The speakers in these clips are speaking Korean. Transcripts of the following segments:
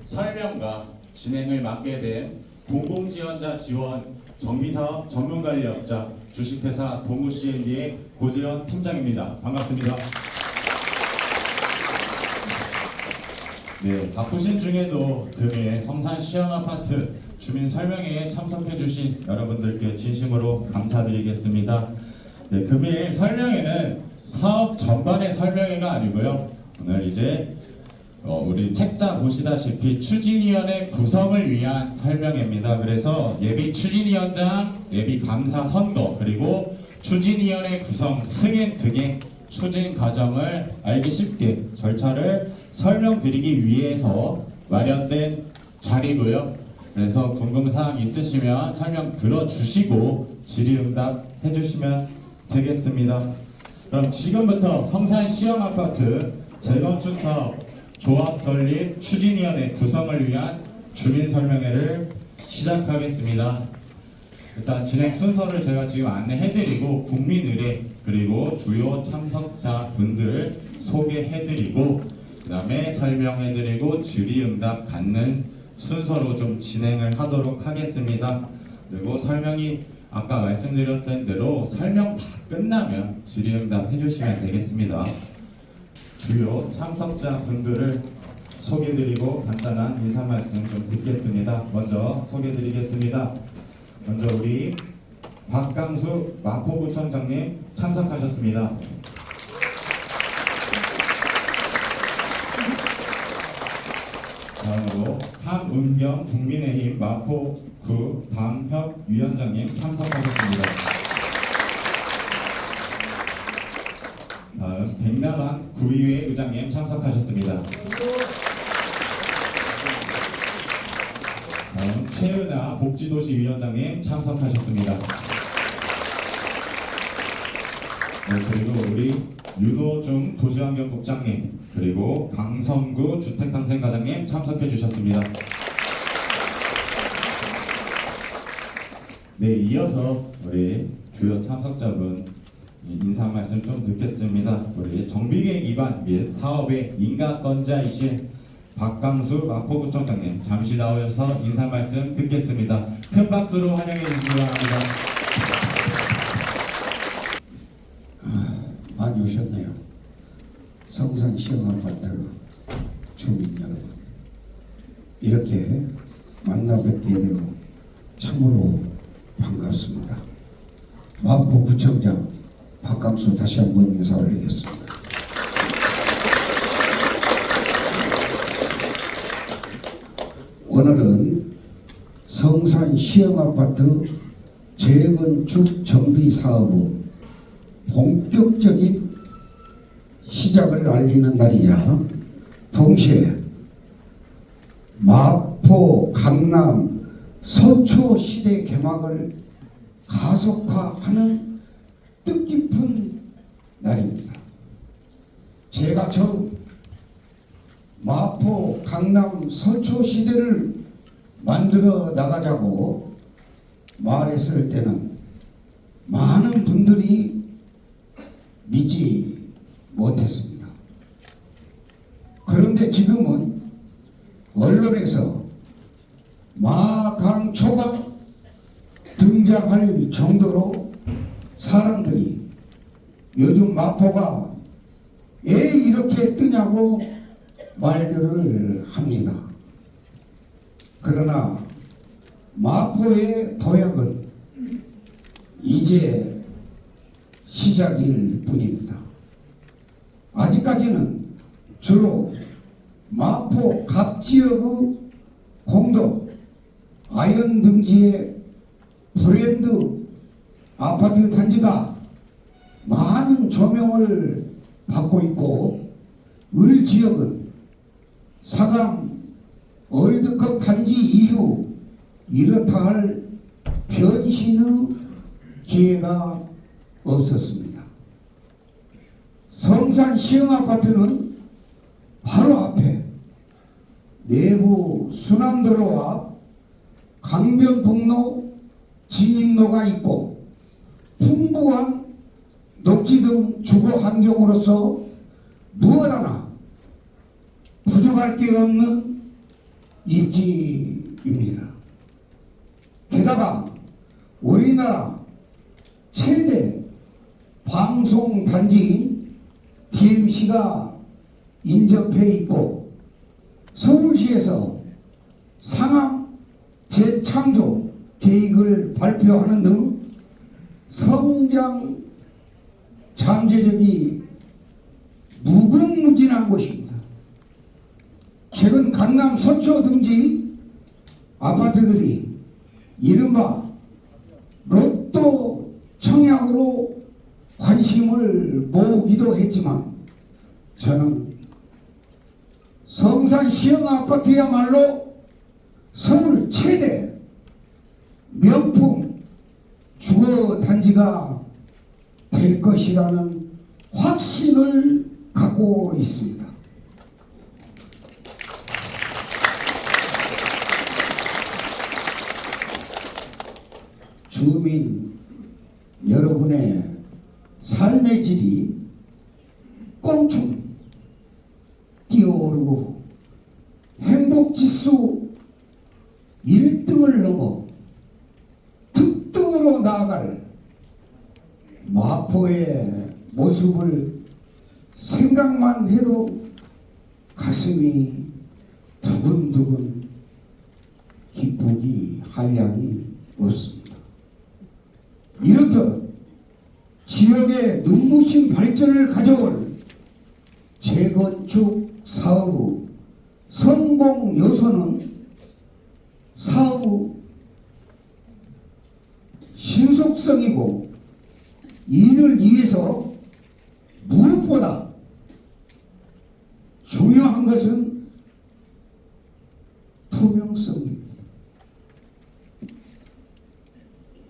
설명과 진행을 맡게 된 공공지원자 지원 정비사업 전문관리업자 주식회사 동우-C&D의 고재현 팀장입니다. 반갑습니다. 네, 바쁘신 중에도 금일 성산 시흥아파트 주민 설명회에 참석해 주신 여러분들께 진심으로 감사드리겠습니다. 네, 금일 설명회는 사업 전반의 설명회가 아니고요. 오늘 이제 우리 책자 보시다시피 추진위원회 구성을 위한 설명회입니다. 그래서 예비 추진위원장, 예비 감사 선거, 그리고 추진위원회 구성, 승인 등의 추진 과정을 알기 쉽게 절차를 설명드리기 위해서 마련된 자리고요. 그래서 궁금사항 있으시면 설명 들어주시고 질의응답 해주시면 되겠습니다. 그럼 지금부터 성산 시흥아파트 재건축 사업 조합 설립 추진위원회 구성을 위한 주민 설명회를 시작하겠습니다. 일단 진행 순서를 제가 지금 안내해드리고 국민의례 그리고 주요 참석자 분들을 소개해드리고 그 다음에 설명해드리고 질의응답 갖는 순서로 좀 진행을 하도록 하겠습니다. 그리고 설명이 아까 말씀드렸던 대로 설명 다 끝나면 질의응답 해주시면 되겠습니다. 주요 참석자 분들을 소개드리고 간단한 인사 말씀 좀 듣겠습니다. 먼저 소개드리겠습니다. 먼저 우리 박강수 마포구청장님 참석하셨습니다. 다음으로 한운경 국민의힘 마포구 당협위원장님 참석하셨습니다. 다음 백남환 구의회 의장님 참석하셨습니다. 다음 최은아 복지도시위원장님 참석하셨습니다. 네, 그리고 우리 윤호중 도시환경국장님 그리고 강성구 주택상생과장님 참석해 주셨습니다. 네, 이어서 우리 주요 참석자분 인사 말씀 좀 듣겠습니다. 우리 정비계획 위반 및 사업의 인가권자이신 박강수 마포구청장님 잠시 나오셔서 인사 말씀 듣겠습니다. 큰 박수로 환영해 주시기 바랍니다. 많이 오셨네요. 성산 시흥아파트 주민 여러분, 이렇게 만나 뵙게 되고 참으로 반갑습니다. 마포구청장 박강수 다시 한번 인사를 드리겠습니다. 오늘은 성산 시흥아파트 재건축 정비 사업의 본격적인 시작을 알리는 날이자 동시에 마포, 강남, 서초 시대 개막을 가속화하는 뜻깊은 날입니다. 제가 처음 마포, 강남, 서초 시대를 만들어 나가자고 말했을 때는 많은 분들이 믿지 못했습니다. 그런데 지금은 언론에서 마강초가 등장할 정도로 사람들이 요즘 마포가 왜 이렇게 뜨냐고 말들을 합니다. 그러나 마포의 도약은 이제 시작일 뿐입니다. 아직까지는 주로 마포 갑지역의 공덕 아현 등지의 브랜드 아파트 단지가 많은 조명을 받고 있고, 을 지역은 4강 월드컵 단지 이후 이렇다 할 변신의 기회가 없었습니다. 성산 시흥아파트는 바로 앞에 내부 순환도로와 강변북로 진입로가 있고 풍부한 녹지 등 주거 환경으로서 무엇 하나 부족할 게 없는 입지입니다. 게다가 우리나라 최대 방송 단지인 TMC가 인접해 있고, 서울시에서 상암 재창조 계획을 발표하는 등 성장 잠재력이 무궁무진한 곳입니다. 최근 강남 서초 등지 아파트들이 이른바 로또 청약으로 관심을 모으기도 했지만, 저는 성산 시흥 아파트야말로 서울 최대 명품 주거 단지가 될 것이라는 확신을 갖고 있습니다. 주민 여러분의 삶의 질이 껑충 뛰어오르고 행복지수 1등을 넘어 특등으로 나아갈 마포의 모습을 생각만 해도 가슴이 두근두근 기쁘기 한량이 없습니다. 이렇듯 지역의 눈부신 발전을 가져올 재건축 사업의 성공 요소는 사업의 신속성이고, 이를 위해서 무엇보다 중요한 것은 투명성입니다.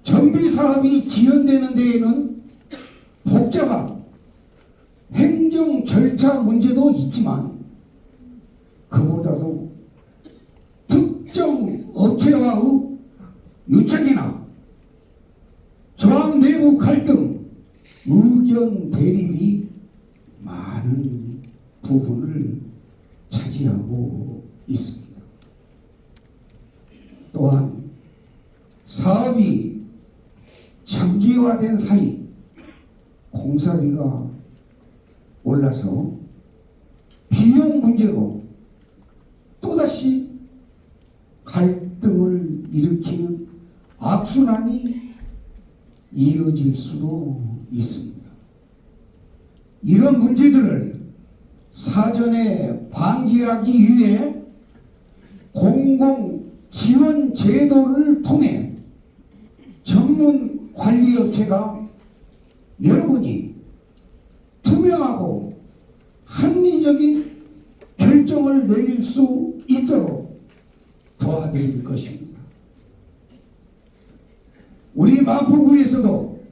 정비 사업이 지연되는 데에는 복잡한 행정 절차 문제도 있지만, 그보다도 특정 업체와의 유착이나 조합 내부 갈등, 의견 대립이 많은 부분을 차지하고 있습니다. 또한 사업이 장기화된 사이 공사비가 올라서 비용 문제로 또다시 갈등을 일으키는 악순환이 이어질 수도 있습니다. 이런 문제들을 사전에 방지하기 위해 공공 지원 제도를 통해 전문 관리업체가 여러분이 투명하고 합리적인 결정을 내릴 수 있도록 도와드릴 것입니다. 우리 마포구에서도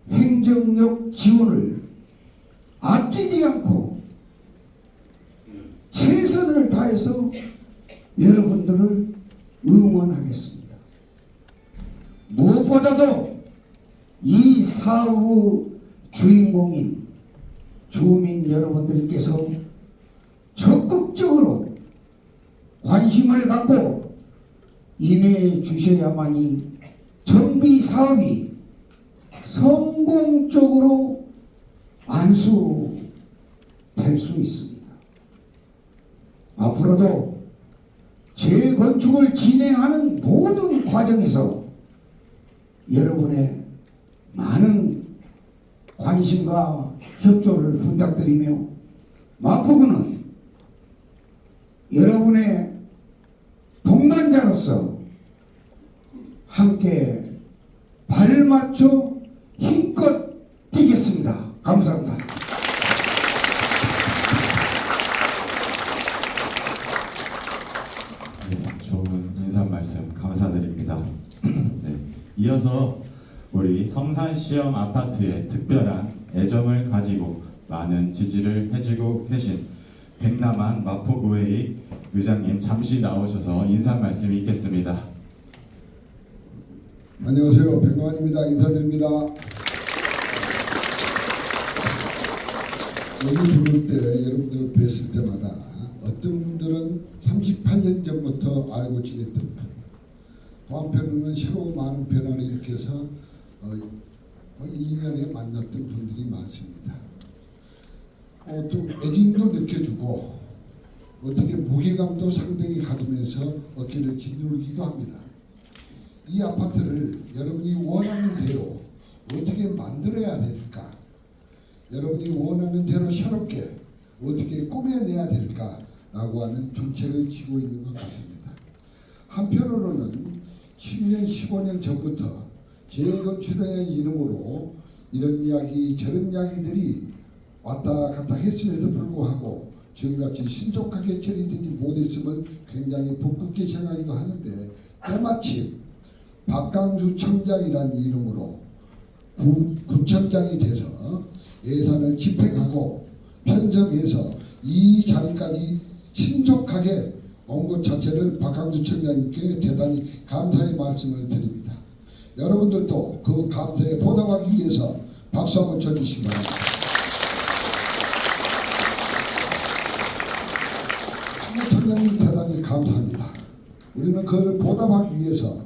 행정력 지원을 아끼지 않고 최선을 다해서 여러분들을 응원하겠습니다. 무엇보다도 이 사업의 주인공인 주민 여러분들께서 적극적으로 관심을 갖고 임해 주셔야만이 정비 사업이 성공적으로 안수될 수 있습니다. 앞으로도 재건축을 진행하는 모든 과정에서 여러분의 많은 관심과 협조를 부탁드리며, 마포구는 여러분의 동반자로서 함께 발을 맞춰 힘껏 뛰겠습니다. 감사합니다. 네, 좋은 인사 말씀 감사드립니다. 네, 이어서 우리 성산시형 아파트에 특별한 애정을 가지고 많은 지지를 해주고 계신 백남한 마포구의 의장님 잠시 나오셔서 인사 말씀 있겠습니다. 안녕하세요. 백남환입니다. 인사드립니다. 여기 들어올 때 여러분들을 뵀을 때마다 어떤 분들은 38년 전부터 알고 지냈던 분, 또 한편으로는 새로운 많은 변화를 일으켜서 2년에 만났던 분들이 많습니다. 또 애증도 느껴주고 어떻게 무게감도 상당히 가지면서 어깨를 짓누르기도 합니다. 이 아파트를 여러분이 원하는 대로 어떻게 만들어야 될까? 여러분이 원하는 대로 새롭게 어떻게 꾸며내야 될까라고 하는 정책을 지고 있는 것 같습니다. 한편으로는 10년, 15년 전부터 재건축의 이름으로 이런 이야기, 저런 이야기들이 왔다 갔다 했음에도 불구하고 지금같이 신속하게 처리되지 못했음을 굉장히 부끄럽게 생각하기도 하는데 때마침 박강수 청장이라는 이름으로 구청장이 돼서 예산을 집행하고 편성해서 이 자리까지 신속하게 온 것 자체를 박강수 청장님께 대단히 감사의 말씀을 드립니다. 여러분들도 그 감사에 보답하기 위해서 박수 한번 쳐주시기 바랍니다. 청장님 대단히 감사합니다. 우리는 그걸 보답하기 위해서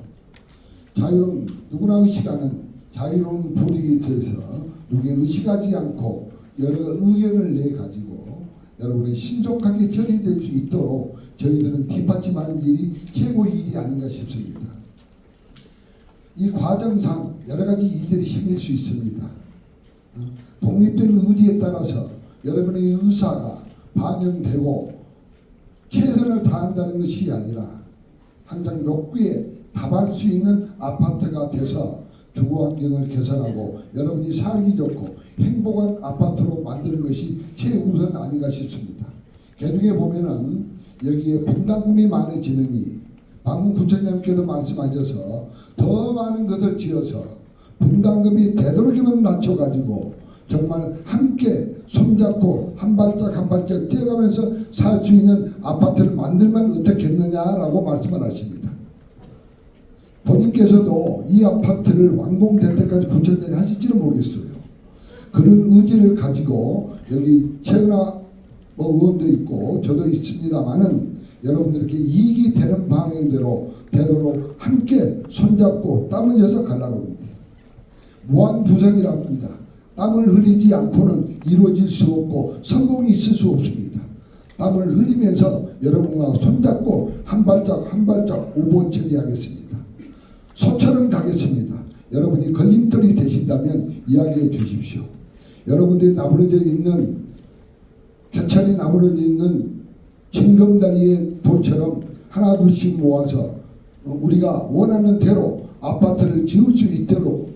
자유로운 누구나 의식하는 자유로운 분위기에 있어서 누구에 의식하지 않고 여러 의견을 내 가지고 여러분이 신속하게 처리될 수 있도록 저희들은 뒷받침하는 일이 최고의 일이 아닌가 싶습니다. 이 과정상 여러 가지 일들이 생길 수 있습니다. 독립된 의지에 따라서 여러분의 의사가 반영되고 최선을 다한다는 것이 아니라 항상 욕구에 답할 수 있는 아파트가 돼서 주거 환경을 개선하고 여러분이 살기 좋고 행복한 아파트로 만드는 것이 최우선 아닌가 싶습니다. 개중에 보면은 여기에 분담금이 많아지느니 방금 구청장님께도 말씀하셔서 더 많은 것을 지어서 분담금이 되도록이면 낮춰가지고 정말 함께 손잡고 한 발짝 한 발짝 뛰어가면서 살 수 있는 아파트를 만들면 어떻겠느냐라고 말씀을 하십니다. 본인께서도 이 아파트를 완공될 때까지 구청장이 하실지는 모르겠어요. 그런 의지를 가지고 여기 최은하 의원도 있고 저도 있습니다만은 여러분들께 이익이 되는 방향대로 되도록 함께 손잡고 땀을 흘려서 가려고 합니다. 무한부성이라고 합니다. 땀을 흘리지 않고는 이루어질 수 없고 성공이 있을 수 없습니다. 땀을 흘리면서 여러분과 손잡고 한 발짝 한 발짝 오버 처리하겠습니다. 소처럼 가겠습니다. 여러분이 걸림돌이 되신다면 이야기해 주십시오. 여러분들이 나무러져 있는 겨천에 나무러져 있는 징검다리의 돌처럼 하나 둘씩 모아서 우리가 원하는 대로 아파트를 지을 수 있도록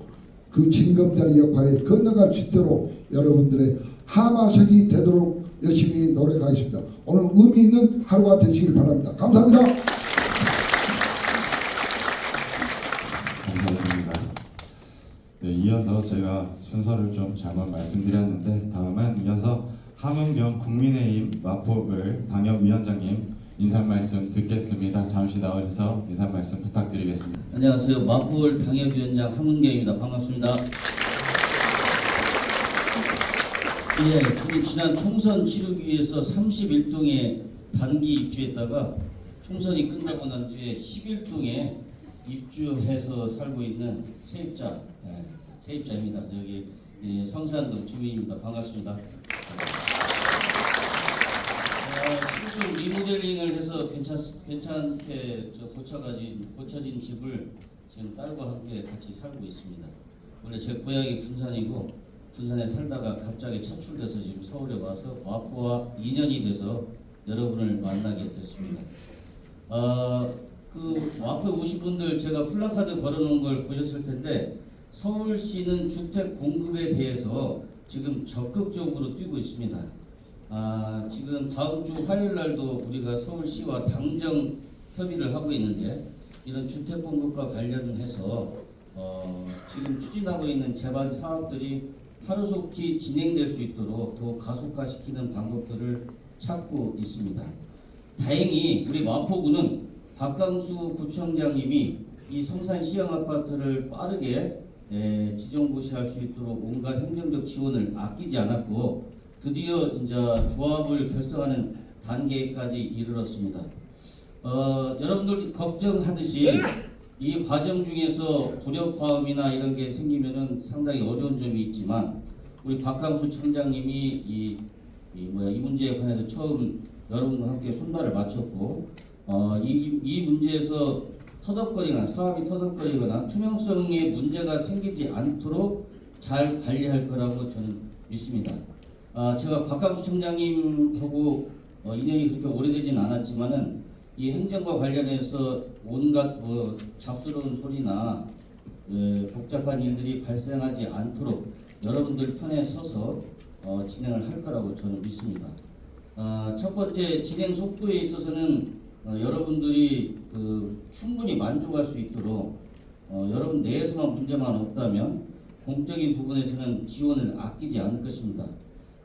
그 징검다리 역할에 건너갈 수 있도록 여러분들의 하마석이 되도록 열심히 노력하겠습니다. 오늘 의미 있는 하루가 되시길 바랍니다. 감사합니다. 감사드립니다. 네, 이어서 제가 순서를 좀 잘못 말씀드렸는데 다음은 이어서 함은경 국민의힘 마포을 당협위원장님 인사 말씀 듣겠습니다. 잠시 나오셔서 인사 말씀 부탁드리겠습니다. 안녕하세요. 마포을 당협위원장 함은경입니다. 반갑습니다. 예, 지난 총선 치르기 위해서 31동에 단기 입주했다가 총선이 끝나고 난 뒤에 11동에 입주해서 살고 있는 세입자, 세입자입니다. 저기 성산동 주민입니다. 반갑습니다. 실종 리모델링을 해서 괜찮게 고쳐진 집을 지금 딸과 함께 같이 살고 있습니다. 원래 제 고향이 군산이고 군산에 살다가 갑자기 차출돼서 지금 서울에 와서 마포와 2년이 돼서 여러분을 만나게 됐습니다. 그 앞에 오신 분들 제가 플래카드 걸어놓은 걸 보셨을 텐데 서울시는 주택 공급에 대해서 지금 적극적으로 뛰고 있습니다. 지금 다음 주 화요일 날도 우리가 서울시와 당정 협의를 하고 있는데 이런 주택 공급과 관련해서 지금 추진하고 있는 제반 사업들이 하루속히 진행될 수 있도록 더 가속화시키는 방법들을 찾고 있습니다. 다행히 우리 마포구는 박강수 구청장님이 이 성산 시형 아파트를 빠르게 지정고시할 수 있도록 온갖 행정적 지원을 아끼지 않았고 드디어 이제 조합을 결성하는 단계까지 이르렀습니다. 여러분들 걱정하듯이 이 과정 중에서 부적화음이나 이런 게 생기면은 상당히 어려운 점이 있지만 우리 박강수 청장님이 이 문제에 관해서 처음 여러분과 함께 손발을 맞췄고 이 문제에서 사업이 터덕거리거나 투명성에 문제가 생기지 않도록 잘 관리할 거라고 저는 믿습니다. 제가 박강수 청장님하고 인연이 그렇게 오래되진 않았지만은 이 행정과 관련해서 온갖 잡스러운 소리나 복잡한 일들이 발생하지 않도록 여러분들 편에 서서 진행을 할 거라고 저는 믿습니다. 첫 번째 진행 속도에 있어서는 여러분들이 충분히 만족할 수 있도록 여러분 내에서만 문제만 없다면 공적인 부분에서는 지원을 아끼지 않을 것입니다.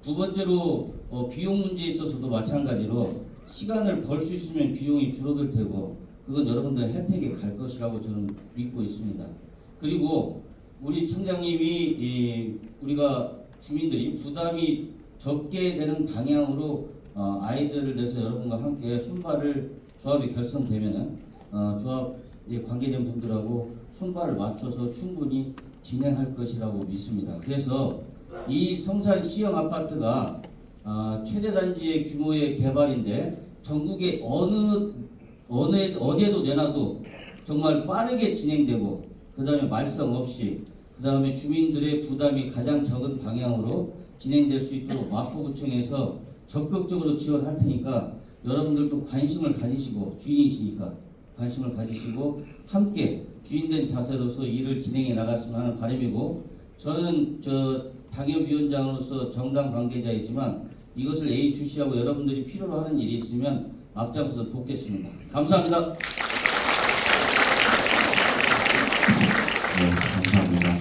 두 번째로 비용 문제에 있어서도 마찬가지로 시간을 벌 수 있으면 비용이 줄어들 테고 그건 여러분들의 혜택에 갈 것이라고 저는 믿고 있습니다. 그리고 우리 청장님이 우리가 주민들이 부담이 적게 되는 방향으로 아이디어를 내서 여러분과 함께 조합이 결성되면은 조합에 관계된 분들하고 손발을 맞춰서 충분히 진행할 것이라고 믿습니다. 그래서 이 성산 시형 아파트가 최대 단지의 규모의 개발인데 전국의 어디에도 내놔도 정말 빠르게 진행되고 그 다음에 말썽 없이 그 다음에 주민들의 부담이 가장 적은 방향으로 진행될 수 있도록 마포구청에서 적극적으로 지원할 테니까 여러분들도 관심을 가지시고 주인이시니까 관심을 가지시고 함께 주인된 자세로서 일을 진행해 나갔으면 하는 바람이고 저는 당협위원장으로서 정당 관계자이지만 이것을 주시하고 여러분들이 필요로 하는 일이 있으면 앞장서서 돕겠습니다. 감사합니다. 네, 감사합니다.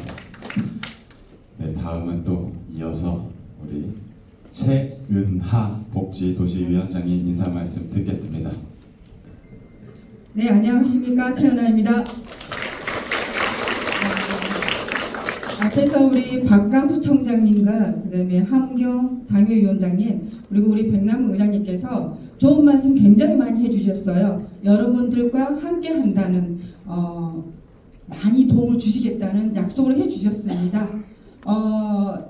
네, 다음은 또 이어서 우리 최은하 복지도시위원장님 인사 말씀 듣겠습니다. 네, 안녕하십니까. 최은하입니다. 앞에서 우리 박강수 청장님과 그다음에 함경 당협위원장님 그리고 우리 백남우 의장님께서 좋은 말씀 굉장히 많이 해주셨어요. 여러분들과 함께 한다는 많이 도움을 주시겠다는 약속을 해주셨습니다.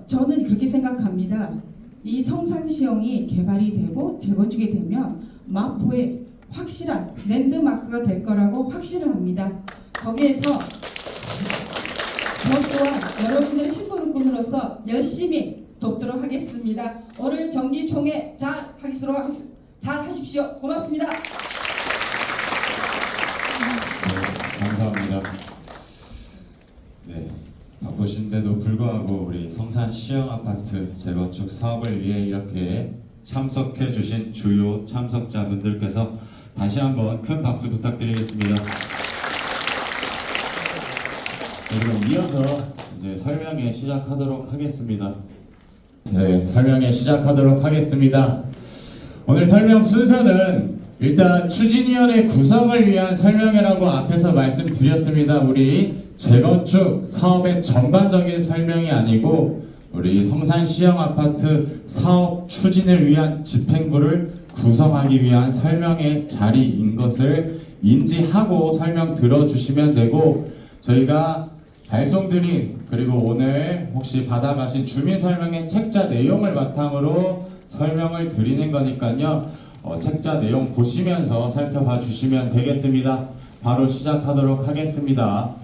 저는 그렇게 생각합니다. 이 성산시형이 개발이 되고 재건축이 되면 마포에 확실한 랜드마크가 될 거라고 확신을 합니다. 거기에서 저 또한 여러분들의 신부름꾼으로서 열심히 돕도록 하겠습니다. 오늘 정기총회 잘 하십시오. 고맙습니다. 네, 감사합니다. 네, 바쁘신데도 불구하고 우리 성산 시형 아파트 재건축 사업을 위해 이렇게 참석해 주신 주요 참석자분들께서 다시 한번 큰 박수 부탁드리겠습니다. 네, 그럼 이어서 이제 설명회 시작하도록 하겠습니다. 네, 설명회 시작하도록 하겠습니다. 오늘 설명 순서는 일단 추진위원회 구성을 위한 설명회라고 앞에서 말씀드렸습니다. 우리 재건축 사업의 전반적인 설명이 아니고 우리 성산 시형 아파트 사업 추진을 위한 집행부를 구성하기 위한 설명의 자리인 것을 인지하고 설명 들어주시면 되고 저희가 발송드린 그리고 오늘 혹시 받아가신 주민 설명의 책자 내용을 바탕으로 설명을 드리는 거니까요. 책자 내용 보시면서 살펴봐 주시면 되겠습니다. 바로 시작하도록 하겠습니다.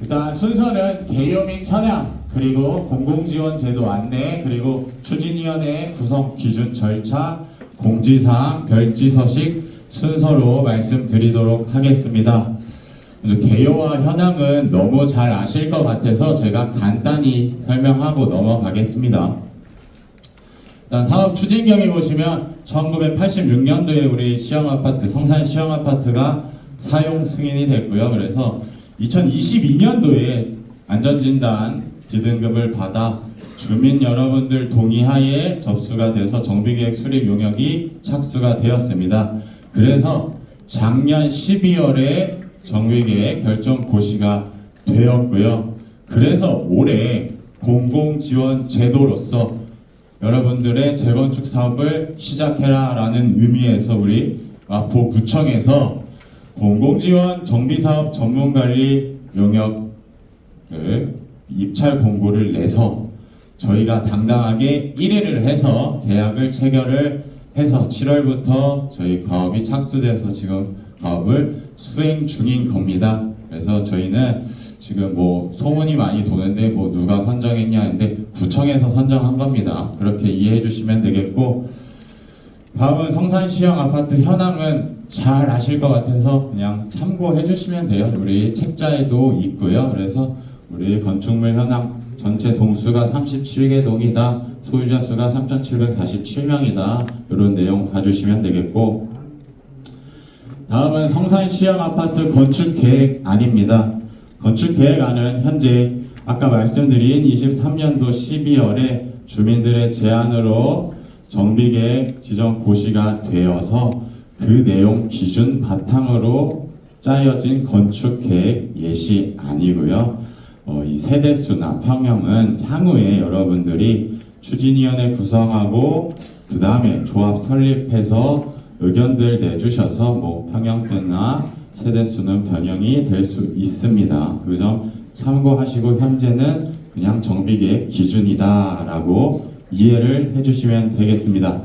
일단 순서는 개요 및 현황 그리고 공공지원 제도 안내 그리고 추진위원회 구성 기준 절차 공지사항, 별지서식 순서로 말씀드리도록 하겠습니다. 먼저 개요와 현황은 너무 잘 아실 것 같아서 제가 간단히 설명하고 넘어가겠습니다. 일단 사업 추진경에 보시면 1986년도에 우리 시형아파트, 성산 시형아파트가 사용 승인이 됐고요. 그래서 2022년도에 안전진단 D등급을 받아 주민 여러분들 동의하에 접수가 되어서 정비계획 수립 용역이 착수가 되었습니다. 그래서 작년 12월에 정비계획 결정 고시가 되었고요. 그래서 올해 공공지원 제도로서 여러분들의 재건축 사업을 시작해라 라는 의미에서 우리 마포구청에서 공공지원 정비사업 전문관리 용역을 입찰 공고를 내서 저희가 당당하게 1위를 해서 계약을 체결을 해서 7월부터 저희 가업이 착수돼서 지금 가업을 수행 중인 겁니다. 그래서 저희는 지금 뭐 소문이 많이 도는데 뭐 누가 선정했냐 했는데 구청에서 선정한 겁니다. 그렇게 이해해 주시면 되겠고, 다음은 성산시형 아파트 현황은 잘 아실 것 같아서 그냥 참고해 주시면 돼요. 우리 책자에도 있고요. 그래서 우리 건축물 현황 전체 동수가 37개 동이다. 소유자 수가 3,747명이다. 이런 내용 봐주시면 되겠고, 다음은 성산시형 아파트 건축계획안입니다. 건축계획안은 현재 아까 말씀드린 23년도 12월에 주민들의 제안으로 정비계획 지정 고시가 되어서 그 내용 기준 바탕으로 짜여진 건축계획 예시안이고요. 이 세대수나 평형은 향후에 여러분들이 추진위원회 구성하고 그 다음에 조합 설립해서 의견들 내주셔서 뭐 평형대나 세대수는 변형이 될 수 있습니다. 그 점 참고하시고 현재는 그냥 정비계획 기준이다 라고 이해를 해주시면 되겠습니다.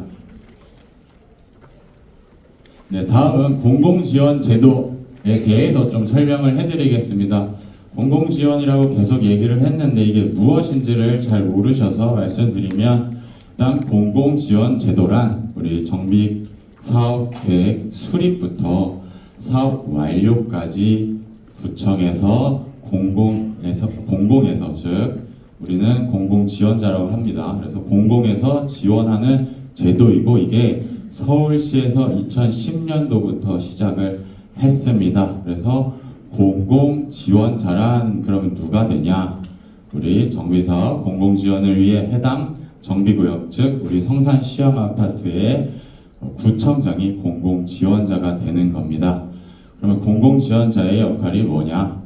네, 다음은 공공지원 제도에 대해서 좀 설명을 해드리겠습니다. 공공지원이라고 계속 얘기를 했는데 이게 무엇인지를 잘 모르셔서 말씀드리면, 일단 공공지원 제도란 우리 정비 사업 계획 수립부터 사업 완료까지 구청에서 공공에서 즉 우리는 공공지원자라고 합니다. 그래서 공공에서 지원하는 제도이고, 이게 서울시에서 2010년도부터 시작을 했습니다. 그래서 공공지원자란 그러면 누가 되냐? 우리 정비사업 공공지원을 위해 해당 정비구역, 즉 우리 성산시형 아파트의 구청장이 공공지원자가 되는 겁니다. 그러면 공공지원자의 역할이 뭐냐?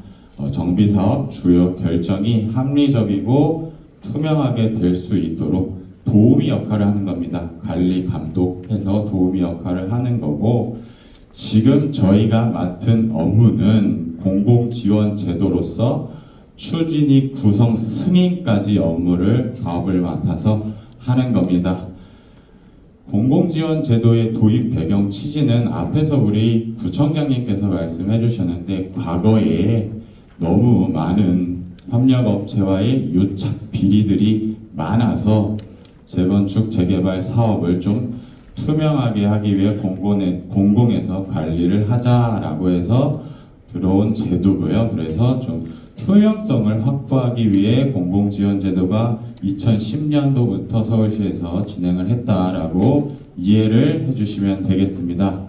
정비사업 주요 결정이 합리적이고 투명하게 될 수 있도록 도우미 역할을 하는 겁니다. 관리, 감독해서 도우미 역할을 하는 거고, 지금 저희가 맡은 업무는 공공지원 제도로서 추진위 구성 승인까지 업무를 가업을 맡아서 하는 겁니다. 공공지원 제도의 도입 배경 취지는 앞에서 우리 구청장님께서 말씀해 주셨는데, 과거에 너무 많은 협력업체와의 유착 비리들이 많아서 재건축 재개발 사업을 좀 투명하게 하기 위해 공공에서 관리를 하자라고 해서 들어온 제도고요. 그래서 좀 투명성을 확보하기 위해 공공지원 제도가 2010년도부터 서울시에서 진행을 했다라고 이해를 해주시면 되겠습니다.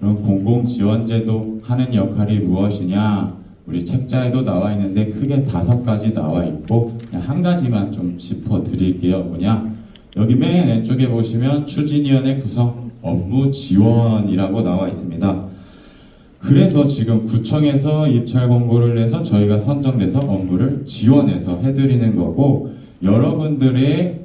그럼 공공지원 제도 하는 역할이 무엇이냐? 우리 책자에도 나와 있는데 크게 5가지 나와 있고 그냥 한 가지만 좀 짚어 드릴게요. 뭐냐? 여기 맨 왼쪽에 보시면 추진위원회 구성 업무 지원이라고 나와 있습니다. 그래서 지금 구청에서 입찰 공고를 내서 저희가 선정돼서 업무를 지원해서 해드리는 거고, 여러분들의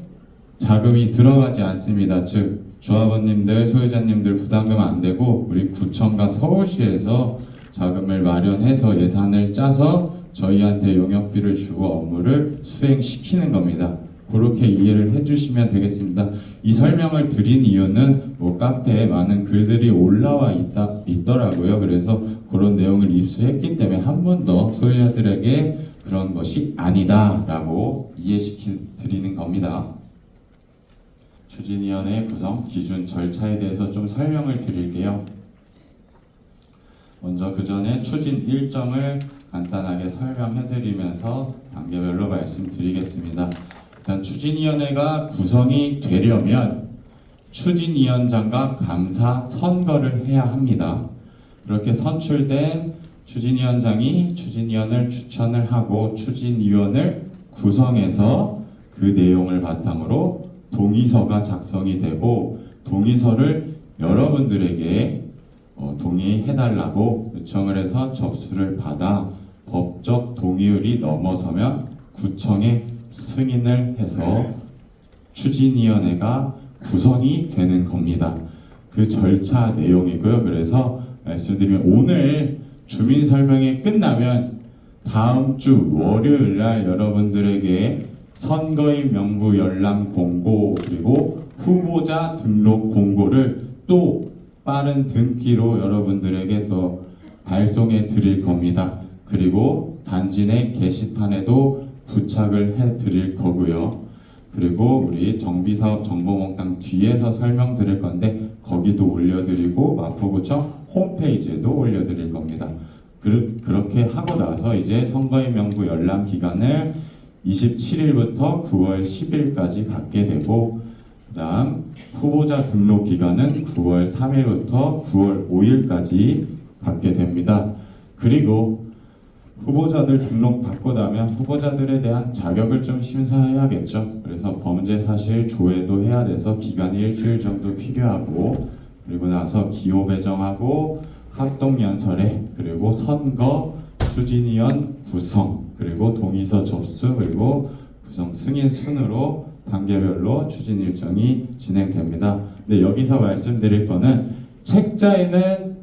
자금이 들어가지 않습니다. 즉 조합원님들, 소유자님들 부담금 안 되고 우리 구청과 서울시에서 자금을 마련해서 예산을 짜서 저희한테 용역비를 주고 업무를 수행시키는 겁니다. 그렇게 이해를 해주시면 되겠습니다. 이 설명을 드린 이유는 뭐 카페에 많은 글들이 올라와 있더라고요. 그래서 그런 내용을 입수했기 때문에 한 번 더 소유자들에게 그런 것이 아니다라고 이해시켜 드리는 겁니다. 추진위원회 구성 기준 절차에 대해서 좀 설명을 드릴게요. 먼저 그 전에 추진 일정을 간단하게 설명해드리면서 단계별로 말씀드리겠습니다. 일단 추진위원회가 구성이 되려면 추진위원장과 감사 선거를 해야 합니다. 그렇게 선출된 추진위원장이 추진위원을 추천을 하고 추진위원을 구성해서 그 내용을 바탕으로 동의서가 작성이 되고 동의서를 여러분들에게 동의해달라고 요청을 해서 접수를 받아 법적 동의율이 넘어서면 구청에 승인을 해서 추진위원회가 구성이 되는 겁니다. 그 절차 내용이고요. 그래서 말씀드리면 오늘 주민 설명이 끝나면 다음 주 월요일 날 여러분들에게 선거인 명부 열람 공고 그리고 후보자 등록 공고를 또 빠른 등기로 여러분들에게 또 발송해 드릴 겁니다. 그리고 단지 내 게시판에도 부착을 해 드릴 거고요. 그리고 우리 정비사업 정보몽땅 뒤에서 설명드릴 건데 거기도 올려드리고 마포구청 홈페이지에도 올려드릴 겁니다. 그렇게 하고 나서 이제 선거인 명부 열람 기간을 27일부터 9월 10일까지 갖게 되고 그 다음 후보자 등록 기간은 9월 3일부터 9월 5일까지 갖게 됩니다. 그리고 후보자들 등록 받고 나면 후보자들에 대한 자격을 좀 심사해야겠죠. 그래서 범죄사실 조회도 해야 돼서 기간이 일주일 정도 필요하고 그리고 나서 기호 배정하고 합동연설회 그리고 선거 추진위원 구성 그리고 동의서 접수 그리고 구성 승인 순으로 단계별로 추진 일정이 진행됩니다. 근데 여기서 말씀드릴 거는 책자에는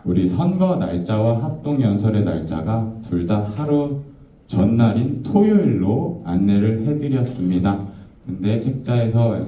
우리 선거 날짜와 합동연설의 날짜가 둘 다 하루 전날인 토요일로 안내를 해드렸습니다. 근데 책자에서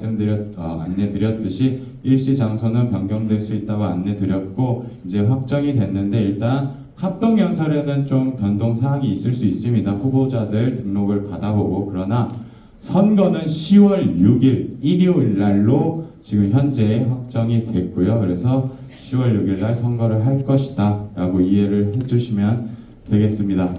안내드렸듯이 일시 장소는 변경될 수 있다고 안내드렸고 이제 확정이 됐는데 일단 합동연설에는 좀 변동사항이 있을 수 있습니다. 후보자들 등록을 받아보고 그러나 선거는 10월 6일 일요일 날로 지금 현재 확정이 됐고요. 그래서 10월 6일 날 선거를 할 것이다 라고 이해를 해주시면 되겠습니다.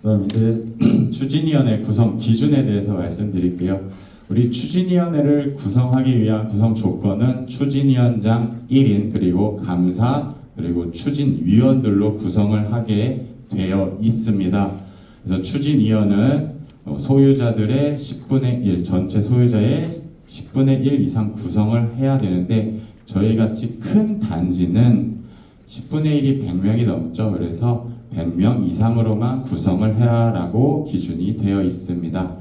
그럼 이제 추진위원회 구성 기준에 대해서 말씀드릴게요. 우리 추진위원회를 구성하기 위한 구성 조건은 추진위원장 1인 그리고 감사 그리고 추진위원들로 구성을 하게 되어 있습니다. 그래서 추진위원은 소유자들의 10분의 1, 전체 소유자의 10분의 1 이상 구성을 해야 되는데 저희같이 큰 단지는 10분의 1이 100명이 넘죠. 그래서 100명 이상으로만 구성을 해라라고 기준이 되어 있습니다.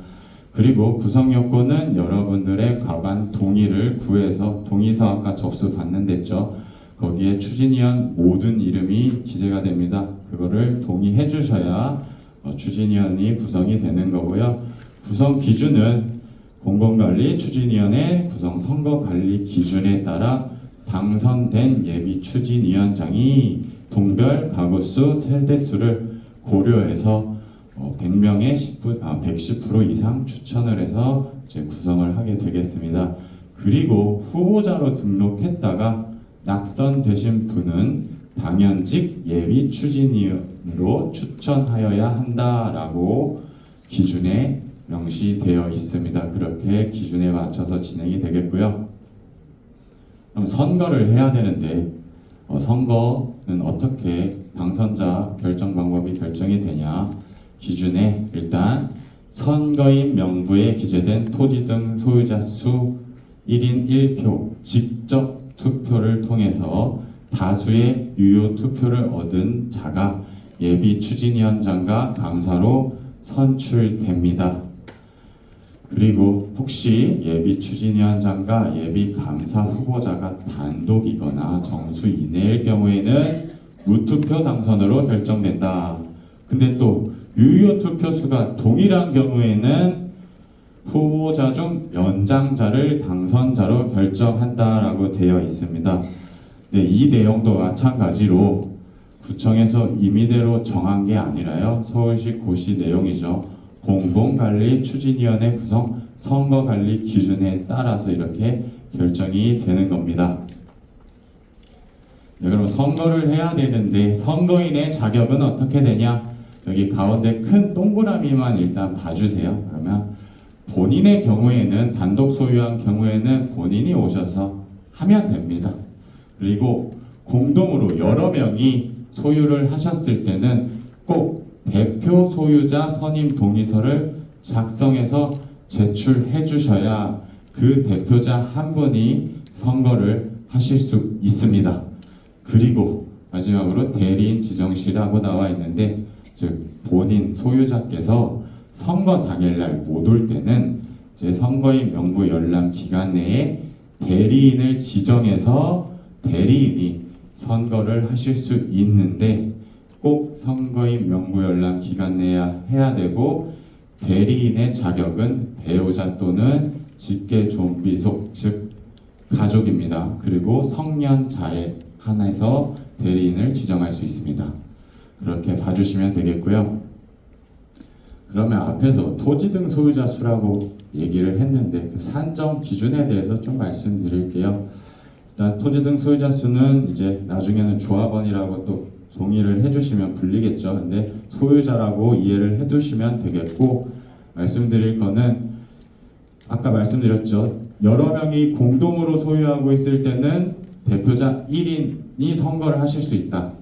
그리고 구성 요건은 여러분들의 과반 동의를 구해서 동의서 아까 접수 받는 데죠. 거기에 추진위원 모든 이름이 기재가 됩니다. 그거를 동의해 주셔야 추진위원이 구성이 되는 거고요. 구성 기준은 공공관리 추진위원회 구성 선거관리 기준에 따라 당선된 예비 추진위원장이 동별 가구수 세대수를 고려해서 100명의 110% 이상 추천을 해서 이제 구성을 하게 되겠습니다. 그리고 후보자로 등록했다가 낙선되신 분은 당연직 예비 추진위원으로 추천하여야 한다라고 기준에 명시되어 있습니다. 그렇게 기준에 맞춰서 진행이 되겠고요. 그럼 선거를 해야 되는데 선거는 어떻게 당선자 결정 방법이 결정이 되냐? 기준에 일단 선거인 명부에 기재된 토지 등 소유자 수 1인 1표 직접 투표를 통해서 다수의 유효 투표를 얻은 자가 예비 추진위원장과 감사로 선출됩니다. 그리고 혹시 예비 추진위원장과 예비 감사 후보자가 단독이거나 정수 이내일 경우에는 무투표 당선으로 결정된다. 근데 또 유효 투표수가 동일한 경우에는 후보자 중 연장자를 당선자로 결정한다라고 되어 있습니다. 네, 이 내용도 마찬가지로 구청에서 임의대로 정한 게 아니라요. 서울시 고시 내용이죠. 공공관리추진위원회 구성 선거관리 기준에 따라서 이렇게 결정이 되는 겁니다. 네, 그럼 선거를 해야 되는데 선거인의 자격은 어떻게 되냐? 여기 가운데 큰 동그라미만 일단 봐주세요. 그러면 본인의 경우에는 단독 소유한 경우에는 본인이 오셔서 하면 됩니다. 그리고 공동으로 여러 명이 소유를 하셨을 때는 꼭 대표 소유자 선임 동의서를 작성해서 제출해 주셔야 그 대표자 한 분이 선거를 하실 수 있습니다. 그리고 마지막으로 대리인 지정시라고 나와 있는데, 즉 본인 소유자께서 선거 당일날 못 올 때는 제 선거인 명부 열람 기간 내에 대리인을 지정해서 대리인이 선거를 하실 수 있는데, 꼭 선거인 명부 열람 기간 내에 해야 되고, 대리인의 자격은 배우자 또는 직계 좀비속, 즉 가족입니다. 그리고 성년자에 한해서 대리인을 지정할 수 있습니다. 그렇게 봐주시면 되겠고요. 그러면 앞에서 토지 등 소유자 수라고 얘기를 했는데 그 산정 기준에 대해서 좀 말씀드릴게요. 일단 토지 등 소유자 수는 이제 나중에는 조합원이라고 또 동의를 해주시면 불리겠죠. 근데 소유자라고 이해를 해두시면 되겠고, 말씀드릴 거는 아까 말씀드렸죠. 여러 명이 공동으로 소유하고 있을 때는 대표자 1인이 선거를 하실 수 있다.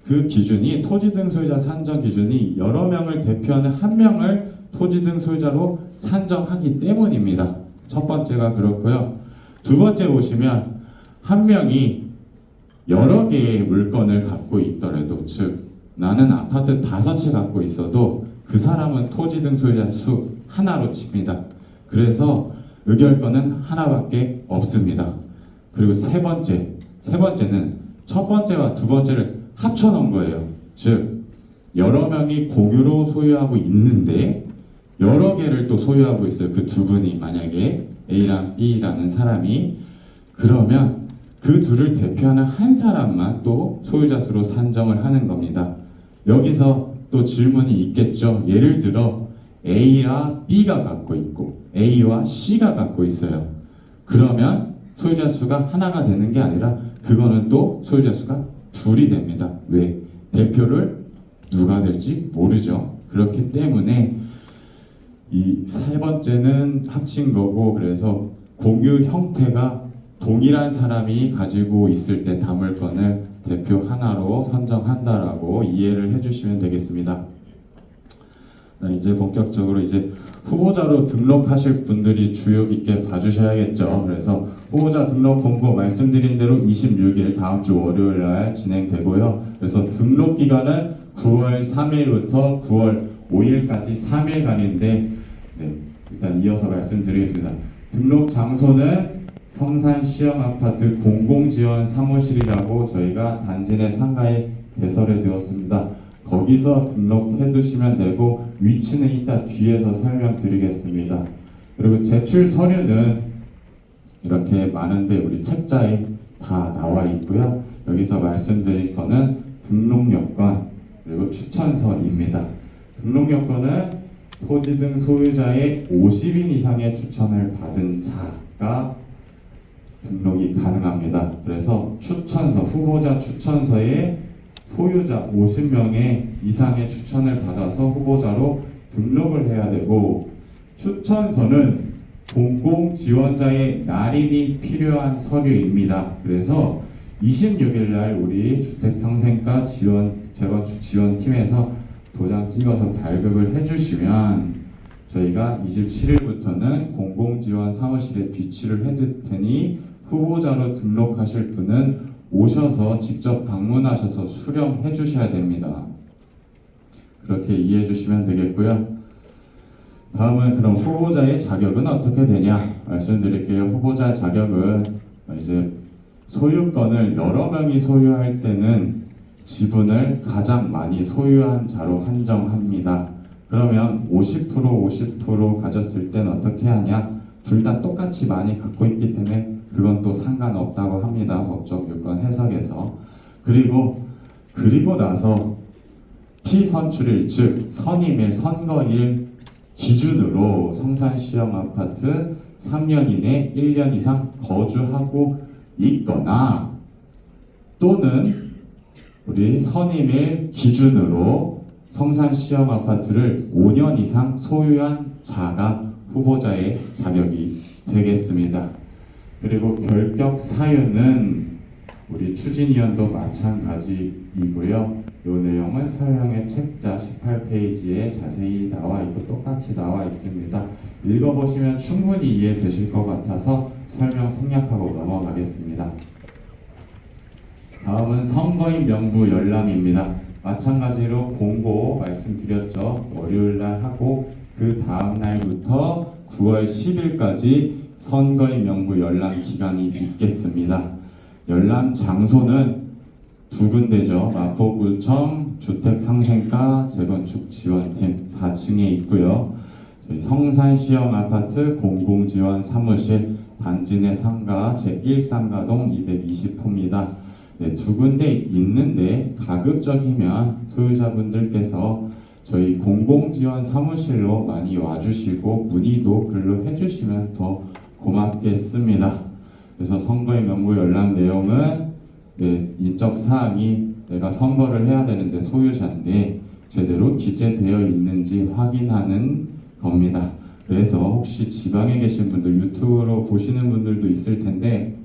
그 기준이 토지 등 소유자 산정 기준이 여러 명을 대표하는 한 명을 토지 등 소유자로 산정하기 때문입니다. 첫 번째가 그렇고요. 두 번째 보시면 한 명이 여러 개의 물건을 갖고 있더라도, 즉 나는 아파트 5채 갖고 있어도 그 사람은 토지 등 소유자 수 하나로 칩니다. 그래서 의결권은 하나밖에 없습니다. 그리고 세 번째는 첫 번째와 두 번째를 합쳐 놓은 거예요. 즉 여러 명이 공유로 소유하고 있는데 여러 개를 또 소유하고 있어요. 그 두 분이 만약에 A랑 B라는 사람이, 그러면 그 둘을 대표하는 한 사람만 또 소유자 수로 산정을 하는 겁니다. 여기서 또 질문이 있겠죠. 예를 들어 A와 B가 갖고 있고 A와 C가 갖고 있어요. 그러면 소유자 수가 하나가 되는 게 아니라 그거는 또 소유자 수가 둘이 됩니다. 왜? 대표를 누가 될지 모르죠. 그렇기 때문에 이 세 번째는 합친 거고, 그래서 공유 형태가 동일한 사람이 가지고 있을 때 담을건을 대표 하나로 선정한다라고 이해를 해주시면 되겠습니다. 이제 본격적으로 이제 후보자로 등록하실 분들이 주의 깊게 봐주셔야겠죠. 그래서 후보자 등록 공고 말씀드린 대로 26일 다음 주 월요일 날 진행되고요. 그래서 등록 기간은 9월 3일부터 9월 5일까지 3일간인데, 일단 이어서 말씀드리겠습니다. 등록 장소는 성산 시험아파트 공공지원 사무실이라고 저희가 단지 내 상가에 개설해 두었습니다. 거기서 등록해 두시면 되고, 위치는 이따 뒤에서 설명드리겠습니다. 그리고 제출 서류는 이렇게 많은데 우리 책자에 다 나와 있고요. 여기서 말씀드릴 거는 등록 요건 그리고 추천서입니다. 등록 요건은 토지 등 소유자의 50인 이상의 추천을 받은 자가 등록이 가능합니다. 그래서 추천서, 후보자 추천서에 소유자 50명의 이상의 추천을 받아서 후보자로 등록을 해야 되고, 추천서는 공공지원자의 날인이 필요한 서류입니다. 그래서 26일 날 우리 주택상생과 재건축 지원팀에서 도장 찍어서 발급을 해주시면 저희가 27일부터는 공공지원 사무실에 비치를 해둘 테니 후보자로 등록하실 분은 오셔서 직접 방문하셔서 수령해 주셔야 됩니다. 그렇게 이해해 주시면 되겠고요. 다음은 그럼 후보자의 자격은 어떻게 되냐 말씀드릴게요. 후보자 자격은 이제 소유권을 여러 명이 소유할 때는 지분을 가장 많이 소유한 자로 한정합니다. 그러면 50% 가졌을 땐 어떻게 하냐? 둘 다 똑같이 많이 갖고 있기 때문에 그건 또 상관없다고 합니다. 법적 요건 해석에서. 그리고 나서 피선출일, 즉 선임일, 선거일 기준으로 성산 시형 아파트 3년 이내 1년 이상 거주하고 있거나 또는 우리 선임일 기준으로 성산 시형 아파트를 5년 이상 소유한 자가 후보자의 자격이 되겠습니다. 그리고 결격 사유는 우리 추진위원도 마찬가지이고요. 이 내용은 설명의 책자 18페이지에 자세히 나와 있고 똑같이 나와 있습니다. 읽어보시면 충분히 이해되실 것 같아서 설명 생략하고 넘어가겠습니다. 다음은 선거인 명부 열람입니다. 마찬가지로 공고 말씀드렸죠. 월요일날 하고 그 다음 날부터 9월 10일까지 선거인 명부 열람 기간이 있겠습니다. 열람 장소는 두 군데죠. 마포구청 주택상생과 재건축 지원팀 4층에 있고요. 저희 성산시형 아파트 공공지원 사무실 단지 내 상가 제1상가동 220호입니다. 네, 두 군데 있는데 가급적이면 소유자분들께서 저희 공공지원 사무실로 많이 와주시고 문의도 글로 해주시면 더 고맙겠습니다. 그래서 선거인 명부 열람 내용은 인적 사항이 내가 선거를 해야 되는데 소유자인데 제대로 기재되어 있는지 확인하는 겁니다. 그래서 혹시 지방에 계신 분들, 유튜브로 보시는 분들도 있을 텐데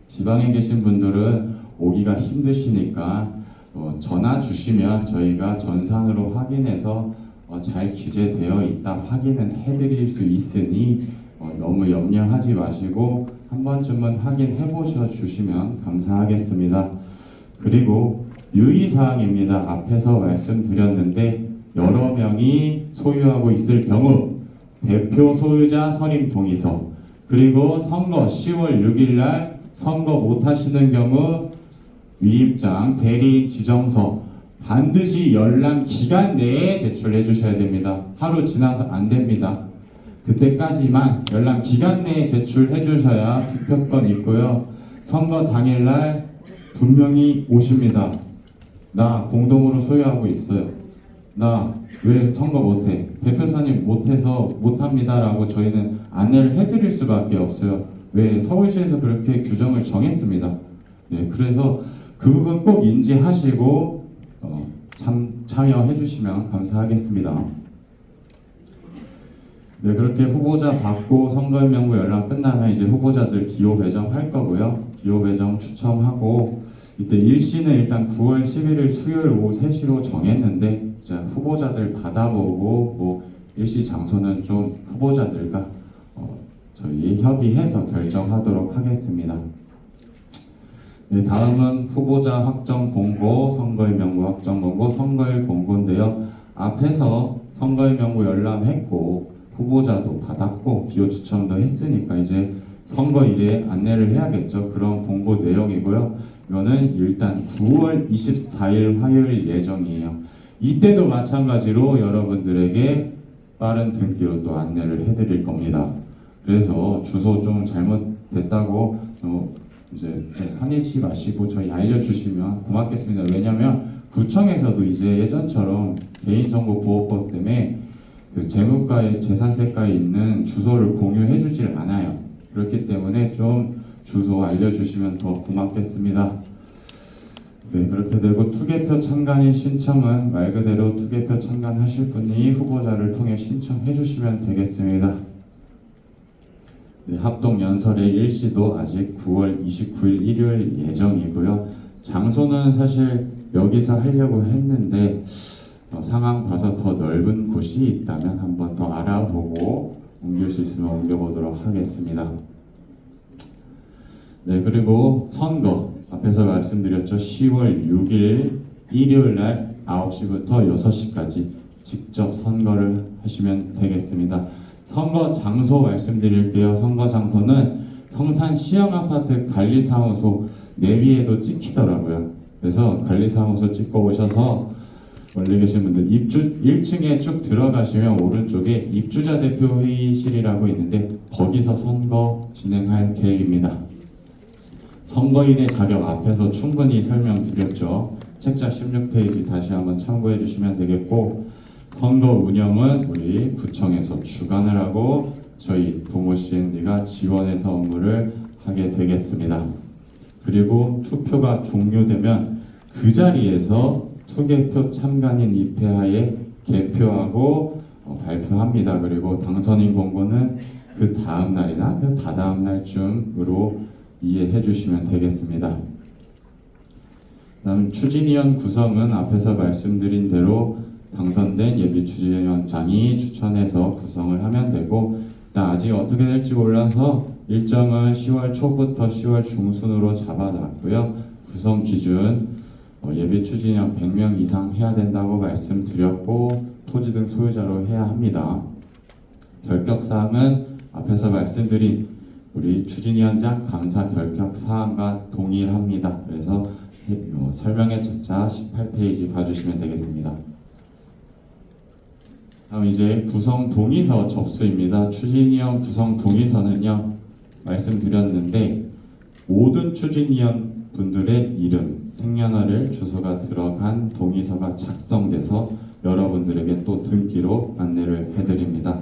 지방에 계신 분들은 오기가 힘드시니까 전화 주시면 저희가 전산으로 확인해서 잘 기재되어 있다 확인은 해드릴 수 있으니 너무 염려하지 마시고 한 번쯤은 확인해 보셔 주시면 감사하겠습니다. 그리고 유의사항입니다. 앞에서 말씀드렸는데 여러 명이 소유하고 있을 경우 대표 소유자 선임 동의서 그리고 선거 10월 6일 날 선거 못 하시는 경우 위임장, 대리인 지정서 반드시 열람 기간 내에 제출해 주셔야 됩니다. 하루 지나서 안 됩니다. 그때까지만 열람 기간 내에 제출해 주셔야 투표권 있고요. 선거 당일날 분명히 오십니다. 나 공동으로 소유하고 있어요. 나 왜 선거 못해? 대표 선임 못해서 못합니다 라고 저희는 안내를 해드릴 수밖에 없어요. 왜? 서울시에서 그렇게 규정을 정했습니다. 네, 그래서 그 부분 꼭 인지하시고 참여해 주시면 감사하겠습니다. 네, 그렇게 후보자 받고 선거인 명부 열람 끝나면 이제 후보자들 기호 배정할 거고요. 기호 배정 추첨하고 이때 일시는 일단 9월 11일 수요일 오후 3시로 정했는데 자, 후보자들 받아보고 뭐 일시 장소는 좀 후보자들과 저희 협의해서 결정하도록 하겠습니다. 네, 다음은 후보자 확정 공고, 선거인 명부 확정 공고, 선거일 공고인데요. 앞에서 선거인 명부 열람했고 후보자도 받았고 기호 추첨도 했으니까 이제 선거일에 안내를 해야겠죠. 그런 공고 내용이고요. 이거는 일단 9월 24일 화요일 예정이에요. 이때도 마찬가지로 여러분들에게 빠른 등기로 또 안내를 해드릴 겁니다. 그래서 주소 좀 잘못됐다고 이제 화내지 마시고 저희 알려주시면 고맙겠습니다. 왜냐하면 구청에서도 이제 예전처럼 개인정보보호법 때문에 그 재무과에 재산세과에 있는 주소를 공유해주질 않아요. 그렇기 때문에 좀 주소 알려주시면 더 고맙겠습니다. 네, 그렇게 되고 투개표 참관인 신청은 말 그대로 투개표 참관하실 분이 후보자를 통해 신청해 주시면 되겠습니다. 네, 합동연설의 일시도 아직 9월 29일 일요일 예정이고요. 장소는 사실 여기서 하려고 했는데 상황 봐서 더 넓은 곳이 있다면 한번 더 알아보고 옮길 수 있으면 옮겨보도록 하겠습니다. 네, 그리고 선거 앞에서 말씀드렸죠. 10월 6일 일요일 날 9시부터 6시까지 직접 선거를 하시면 되겠습니다. 선거 장소 말씀드릴게요. 선거 장소는 성산 시형 아파트 관리사무소 내비에도 찍히더라고요. 그래서 관리사무소 찍고 오셔서 멀리 계신 분들 입주 1층에 쭉 들어가시면 오른쪽에 입주자 대표 회의실이라고 있는데 거기서 선거 진행할 계획입니다. 선거인의 자격 앞에서 충분히 설명드렸죠. 책자 16페이지 다시 한번 참고해 주시면 되겠고 선거 운영은 우리 구청에서 주관을 하고 저희 동호CND가 지원해서 업무를 하게 되겠습니다. 그리고 투표가 종료되면 그 자리에서 투개표 참관인 입회하에 개표하고 발표합니다. 그리고 당선인 공고는 그 다음 날이나 그 다다음 날쯤으로 이해해 주시면 되겠습니다. 다음 추진위원 구성은 앞에서 말씀드린 대로 당선된 예비추진위원장이 추천해서 구성을 하면 되고, 일단 아직 어떻게 될지 몰라서 일정은 10월 초부터 10월 중순으로 잡아놨고요. 구성 기준 예비추진위원 100명 이상 해야 된다고 말씀드렸고, 토지 등 소유자로 해야 합니다. 결격사항은 앞에서 말씀드린 우리 추진위원장 감사 결격사항과 동일합니다. 그래서 설명의 책자 18페이지 봐주시면 되겠습니다. 다음 이제 구성 동의서 접수입니다. 추진위원 구성 동의서는요, 말씀드렸는데 모든 추진위원 분들의 이름, 생년월일, 주소가 들어간 동의서가 작성돼서 여러분들에게 또 등기로 안내를 해드립니다.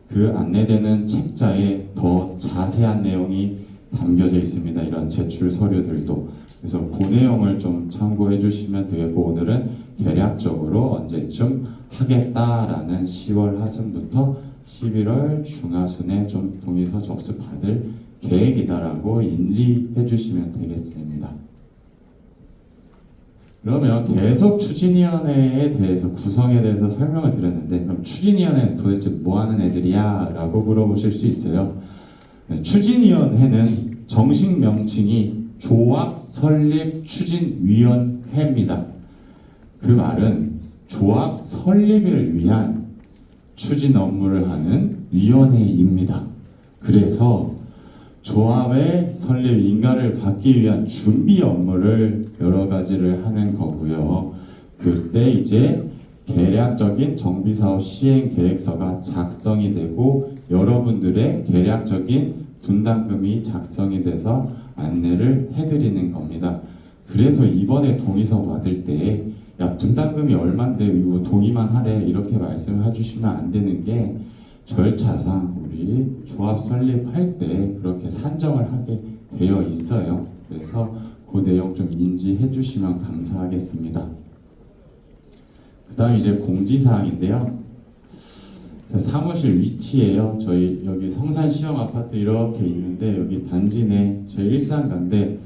그 안내되는 책자에 더 자세한 내용이 담겨져 있습니다. 이런 제출 서류들도. 그래서 그 내용을 좀 참고해 주시면 되겠고, 오늘은 계략적으로 언제쯤 하겠다라는 10월 하순부터 11월 중하순에 좀 동의서 접수 받을 계획이다라고 인지해 주시면 되겠습니다. 그러면 계속 추진위원회에 대해서 구성에 대해서 설명을 드렸는데, 그럼 추진위원회는 도대체 뭐 하는 애들이야? 라고 물어보실 수 있어요. 추진위원회는 정식 명칭이 조합 설립 추진위원회입니다. 그 말은 조합 설립을 위한 추진 업무를 하는 위원회입니다. 그래서 조합의 설립 인가를 받기 위한 준비 업무를 여러 가지를 하는 거고요. 그때 이제 계략적인 정비사업 시행 계획서가 작성이 되고 여러분들의 계략적인 분담금이 작성이 돼서 안내를 해드리는 겁니다. 그래서 이번에 동의서 받을 때 야, 분담금이 얼만데 이거 동의만 하래 이렇게 말씀을 해주시면 안 되는 게, 절차상 우리 조합 설립할 때 그렇게 산정을 하게 되어 있어요. 그래서 그 내용 좀 인지해 주시면 감사하겠습니다. 그 다음 이제 공지사항인데요. 사무실 위치예요. 저희 여기 성산 시험 아파트 이렇게 있는데, 여기 단지 내 제1상가인데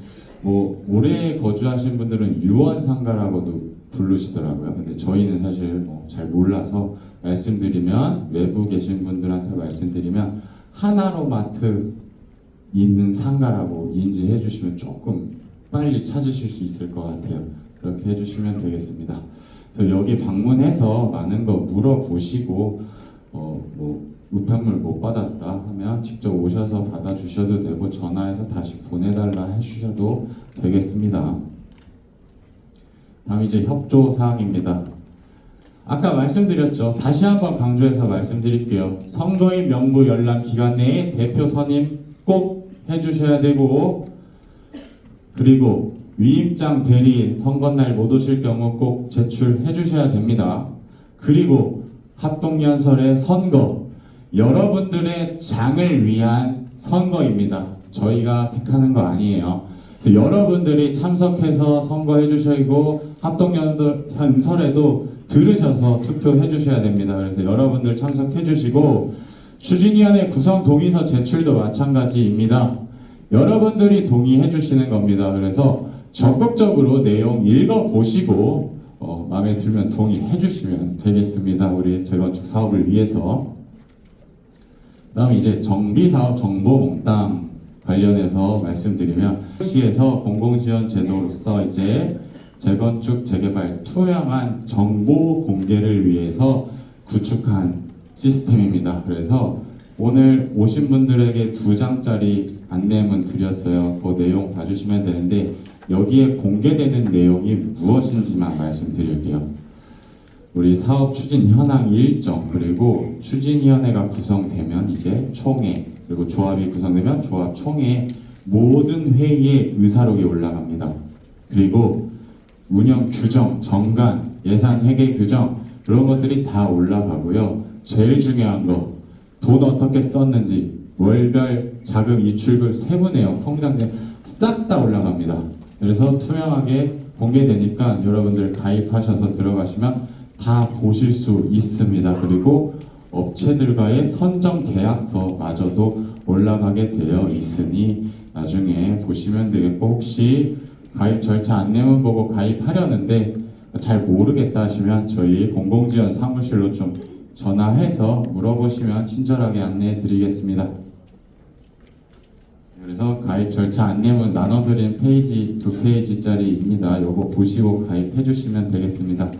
뭐 오래 거주하신 분들은 유원상가라고도 부르시더라고요. 근데 저희는 사실 뭐 잘 몰라서 말씀드리면, 외부 계신 분들한테 말씀드리면 하나로마트 있는 상가라고 인지해 주시면 조금 빨리 찾으실 수 있을 것 같아요. 그렇게 해주시면 되겠습니다. 그래서 여기 방문해서 많은 거 물어보시고 뭐 우편물 못 받았다 하면 직접 오셔서 받아주셔도 되고, 전화해서 다시 보내달라 해주셔도 되겠습니다. 다음 이제 협조 사항입니다. 아까 말씀드렸죠. 다시 한번 강조해서 말씀드릴게요. 선거인 명부 열람 기간 내에 대표 선임 꼭 해주셔야 되고, 그리고 위임장 대리 선거날 못 오실 경우 꼭 제출해 주셔야 됩니다. 그리고 합동연설의 선거, 여러분들의 장을 위한 선거입니다. 저희가 택하는 거 아니에요. 그래서 여러분들이 참석해서 선거해 주시고 합동연설에도 들으셔서 투표해 주셔야 됩니다. 그래서 여러분들 참석해 주시고, 추진위원회 구성 동의서 제출도 마찬가지입니다. 여러분들이 동의해 주시는 겁니다. 그래서 적극적으로 내용 읽어보시고 마음에 들면 동의해 주시면 되겠습니다. 우리 재건축 사업을 위해서. 다음 이제 정비사업 정보몽땅 관련해서 말씀드리면, 시에서 공공지원 제도로서 이제 재건축 재개발 투명한 정보 공개를 위해서 구축한 시스템입니다. 그래서 오늘 오신 분들에게 2장짜리 안내문 드렸어요. 그 내용 봐주시면 되는데, 여기에 공개되는 내용이 무엇인지만 말씀드릴게요. 우리 사업 추진 현황 일정, 그리고 추진위원회가 구성되면 이제 총회, 그리고 조합이 구성되면 조합 총회 모든 회의에 의사록이 올라갑니다. 그리고 운영 규정, 정관, 예산 회계 규정, 그런 것들이 다 올라가고요. 제일 중요한 거, 돈 어떻게 썼는지 월별 자금 입출금 세부 내용 통장 내용 싹 다 올라갑니다. 그래서 투명하게 공개되니까 여러분들 가입하셔서 들어가시면 다 보실 수 있습니다. 그리고 업체들과의 선정 계약서마저도 올라가게 되어 있으니 나중에 보시면 되겠고, 혹시 가입 절차 안내문 보고 가입하려는데 잘 모르겠다 하시면 저희 공공지원 사무실로 좀 전화해서 물어보시면 친절하게 안내해 드리겠습니다. 그래서 가입 절차 안내문 나눠드린 페이지 2페이지짜리입니다. 요거 보시고 가입해 주시면 되겠습니다.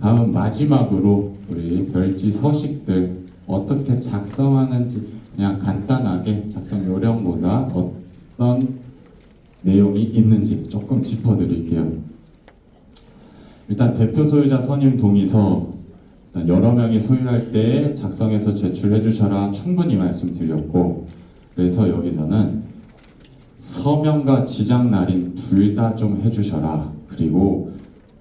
다음 마지막으로 우리 별지 서식들 어떻게 작성하는지 그냥 간단하게 작성 요령보다 어떤 내용이 있는지 조금 짚어드릴게요. 일단 대표 소유자 선임 동의서 일단 여러 명이 소유할 때 작성해서 제출해 주셔라 충분히 말씀드렸고, 그래서 여기서는 서명과 지정 날인 둘 다 좀 해주셔라. 그리고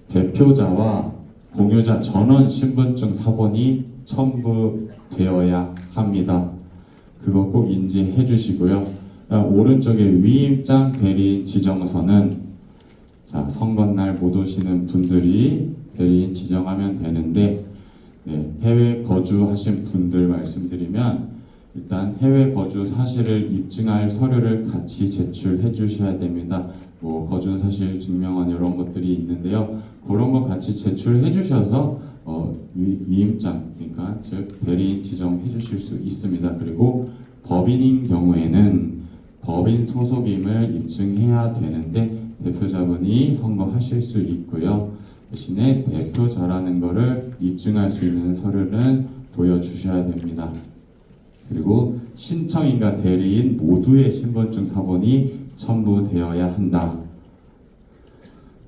대표자와 공유자 전원 신분증 사본이 첨부되어야 합니다. 그거 꼭 인지해 주시고요. 오른쪽에 위임장 대리인 지정서는 자, 선거날 못 오시는 분들이 대리인 지정하면 되는데, 해외 거주하신 분들 말씀드리면 일단 해외 거주 사실을 입증할 서류를 같이 제출해 주셔야 됩니다. 뭐 거주 사실 증명원 이런 것들이 있는데요. 그런 거 같이 제출해 주셔서 위임장, 그러니까 즉 대리인 지정해 주실 수 있습니다. 그리고 법인인 경우에는 법인 소속임을 입증해야 되는데 대표자분이 선거하실 수 있고요. 대신에 대표자라는 거를 입증할 수 있는 서류는 보여주셔야 됩니다. 그리고 신청인과 대리인 모두의 신분증 사본이 첨부되어야 한다.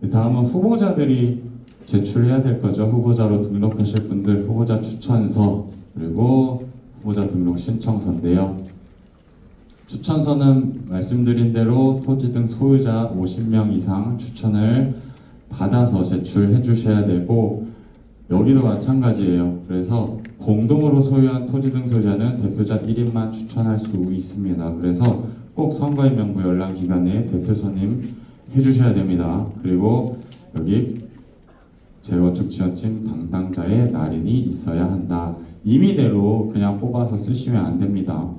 다음은 후보자들이 제출해야 될 거죠. 후보자로 등록하실 분들 후보자 추천서 그리고 후보자 등록 신청서인데요. 추천서는 말씀드린 대로 토지 등 소유자 50명 이상 추천을 받아서 제출해 주셔야 되고, 여기도 마찬가지예요. 그래서 공동으로 소유한 토지 등 소유자는 대표자 1인만 추천할 수 있습니다. 그래서 꼭 선거인 명부 열람 기간에 대표 선임 해주셔야 됩니다. 그리고 여기 재건축 지원팀 담당자의 날인이 있어야 한다. 임의대로 그냥 뽑아서 쓰시면 안 됩니다.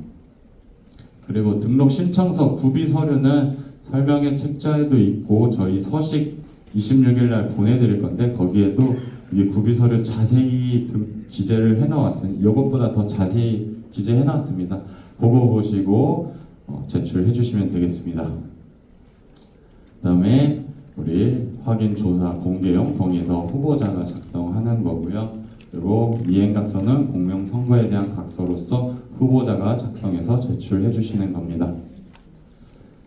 그리고 등록 신청서 구비 서류는 설명의 책자에도 있고 저희 서식 26일 날 보내드릴 건데 거기에도 이게 구비 서류 자세히 기재를 해놓았으니 이것보다 더 자세히 기재해놨습니다. 그거 보시고 제출해 주시면 되겠습니다. 그다음에 우리 확인 조사 공개용 동의서 후보자가 작성하는 거고요. 그리고 이행각서는 공명선거에 대한 각서로서 후보자가 작성해서 제출해 주시는 겁니다.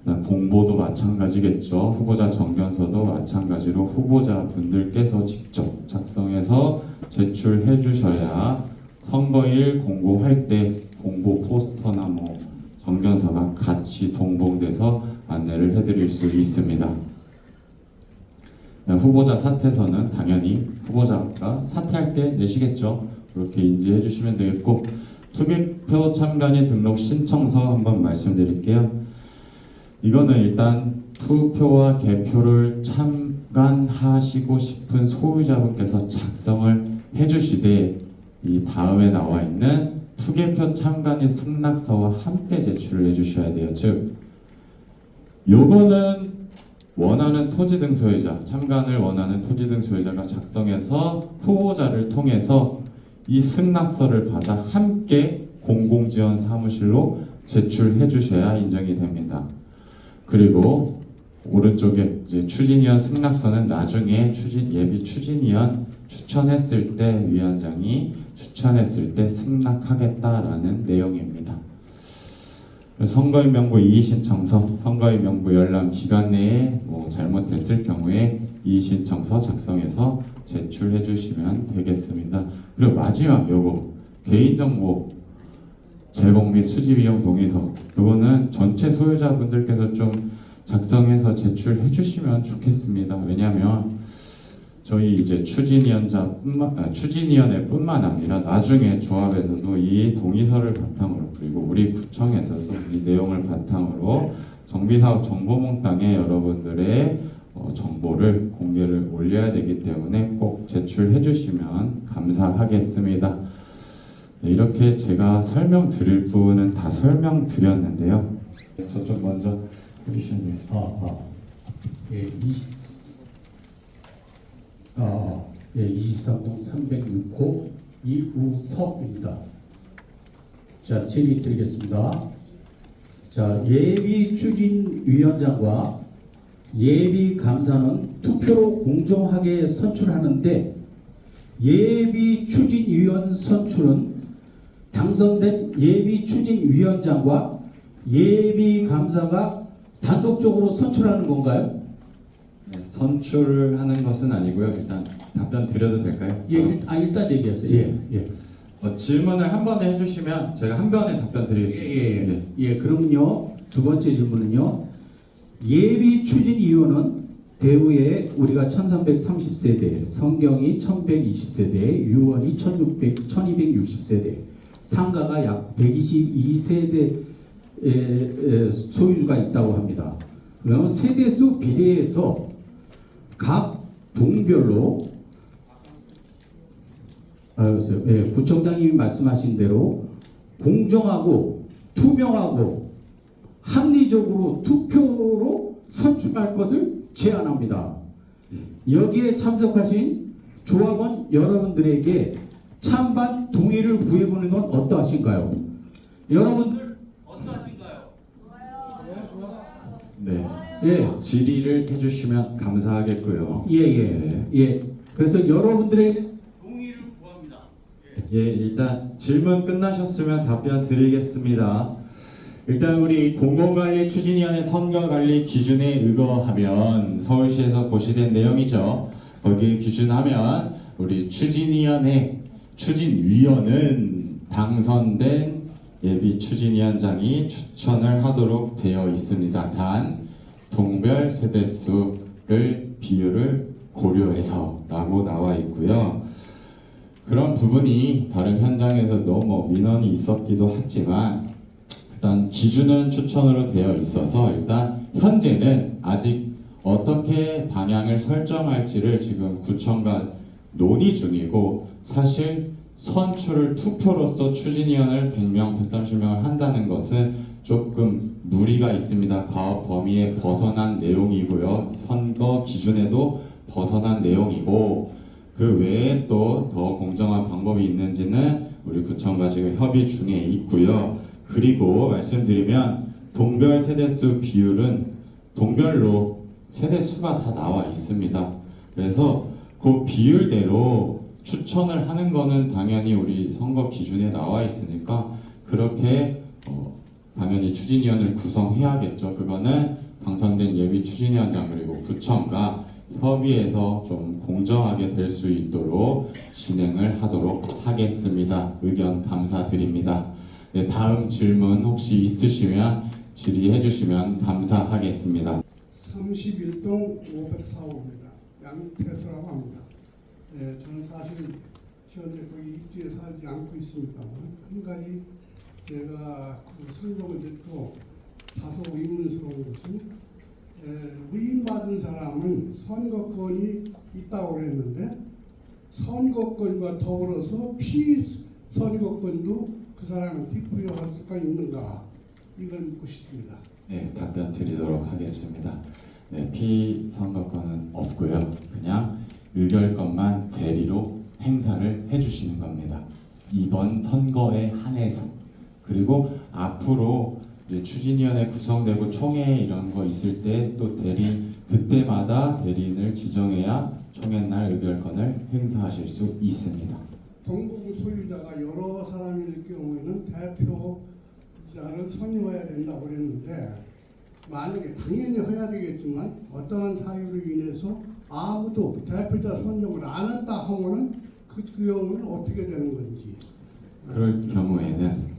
공보도 마찬가지겠죠. 후보자 정견서도 마찬가지로 후보자분들께서 직접 작성해서 제출해 주셔야 선거일 공고할 때 공보 포스터나 뭐 정견서가 같이 동봉돼서 안내를 해드릴 수 있습니다. 후보자 사퇴서는 당연히 후보자가 사퇴할 때 내시겠죠. 그렇게 인지해 주시면 되겠고, 투개표 참관인 등록 신청서 한번 말씀드릴게요. 이거는 일단 투표와 개표를 참관하시고 싶은 소유자분께서 작성을 해주시되 이 다음에 나와 있는 투개표 참관인 승낙서와 함께 제출을 해주셔야 돼요. 즉 요거는 원하는 토지 등 소유자, 참관을 원하는 토지 등 소유자가 작성해서 후보자를 통해서 이 승낙서를 받아 함께 공공지원 사무실로 제출해 주셔야 인정이 됩니다. 그리고 오른쪽에 이제 추진위원 승낙서는 나중에 예비 추진위원 추천했을 때 위원장이 추천했을 때 승낙하겠다라는 내용입니다. 선거인 명부 이의신청서, 선거인 명부 열람 기간 내에 잘못됐을 경우에 이의신청서 작성해서 제출해 주시면 되겠습니다. 그리고 마지막 요거 개인정보 제공 및 수집 이용 동의서, 이거는 전체 소유자분들께서 좀 작성해서 제출해 주시면 좋겠습니다. 왜냐하면 저희 이제 추진위원회뿐만 아니라 나중에 조합에서도 이 동의서를 바탕으로 그리고 우리 구청에서도 이 내용을 바탕으로 정비사업 정보몽땅에 여러분들의 정보를 공개를 올려야 되기 때문에 꼭 제출해 주시면 감사하겠습니다. 네, 이렇게 제가 설명드릴 부분은 다 설명드렸는데요. 저쪽 먼저 해주시면 되겠습니다. 예, 23동 306호 이우석입니다. 자, 질의 드리겠습니다. 자, 예비 추진위원장과 예비 감사는 투표로 공정하게 선출하는데 예비 추진위원 선출은 당선된 예비 추진위원장과 예비 감사가 단독적으로 선출하는 건가요? 네, 선출하는 것은 아니고요. 일단 답변 드려도 될까요? 예, 일단 얘기하세요. 예. 질문을 한 번에 해주시면 제가 한 번에 답변 드리겠습니다. 예, 그럼요. 두 번째 질문은요. 예비 추진위원은 대우에 우리가 1330세대, 성경이 1120세대, 유언이 1260세대, 상가가 약 122세대 소유주가 있다고 합니다. 그러면 세대수 비례해서 각 동별로 구청장님이 말씀하신 대로 공정하고 투명하고 합리적으로 투표로 선출할 것을 제안합니다. 여기에 참석하신 조합원 여러분들에게 찬반 동의를 구해보는 건 어떠하신가요? 여러분들 어떠하신가요? 네. 예. 질의를 해주시면 감사하겠고요. 예. 그래서 여러분들의 동의를 구합니다. 예, 일단 질문 끝나셨으면 답변 드리겠습니다. 일단 우리 공공관리 추진위원회 선거관리 기준에 의거하면 서울시에서 고시된 내용이죠. 거기에 기준하면 우리 추진위원은 당선된 예비 추진위원장이 추천을 하도록 되어 있습니다. 단 동별 세대수를 비율을 고려해서라고 나와 있고요. 그런 부분이 다른 현장에서도 민원이 있었기도 하지만 일단 기준은 추천으로 되어 있어서 일단 현재는 아직 어떻게 방향을 설정할지를 지금 구청과 논의 중이고 사실 선출을 투표로서 추진위원을 100명, 130명을 한다는 것은 조금 무리가 있습니다. 과업 범위에 벗어난 내용이고요. 선거 기준에도 벗어난 내용이고 그 외에 또 더 공정한 방법이 있는지는 우리 구청과 지금 협의 중에 있고요. 그리고 말씀드리면 동별 세대수 비율은 동별로 세대수가 다 나와 있습니다. 그래서 그 비율대로 추천을 하는 거는 당연히 우리 선거 기준에 나와 있으니까 그렇게 당연히 추진위원을 구성해야겠죠. 그거는 당선된 예비 추진위원장 그리고 구청과 협의해서 좀 공정하게 될 수 있도록 진행을 하도록 하겠습니다. 의견 감사드립니다. 네, 다음 질문 혹시 있으시면 질의해 주시면 감사하겠습니다. 31동 504호입니다. 양태서라고 합니다. 네, 저는 사실 현재 거기 입지에 살지 않고 있습니다만 한 가지 제가 그 설명을 듣고 다소 의문스러운 것은 위임받은 사람은 선거권이 있다고 그랬는데 선거권과 더불어서 피선거권도 그 사람한테 부여할 수가 있는가 이걸 묻고 싶습니다. 네, 답변 드리도록 하겠습니다. 네, 피선거권은 없고요. 그냥 의결권만 대리로 행사를 해주시는 겁니다. 이번 선거에 한해서 그리고 앞으로 이제 추진위원회 구성되고 총회 이런 거 있을 때 또 그때마다 대리인을 지정해야 총회 날 의결권을 행사하실 수 있습니다. 동공 소유자가 여러 사람일 경우에는 대표자를 선임해야 된다고 그랬는데 만약에 당연히 해야 되겠지만 어떠한 사유로 인해서 아무도 대표자 선정을 안 했다 하면은 그 경우는 어떻게 되는 건지. 그럴 경우에는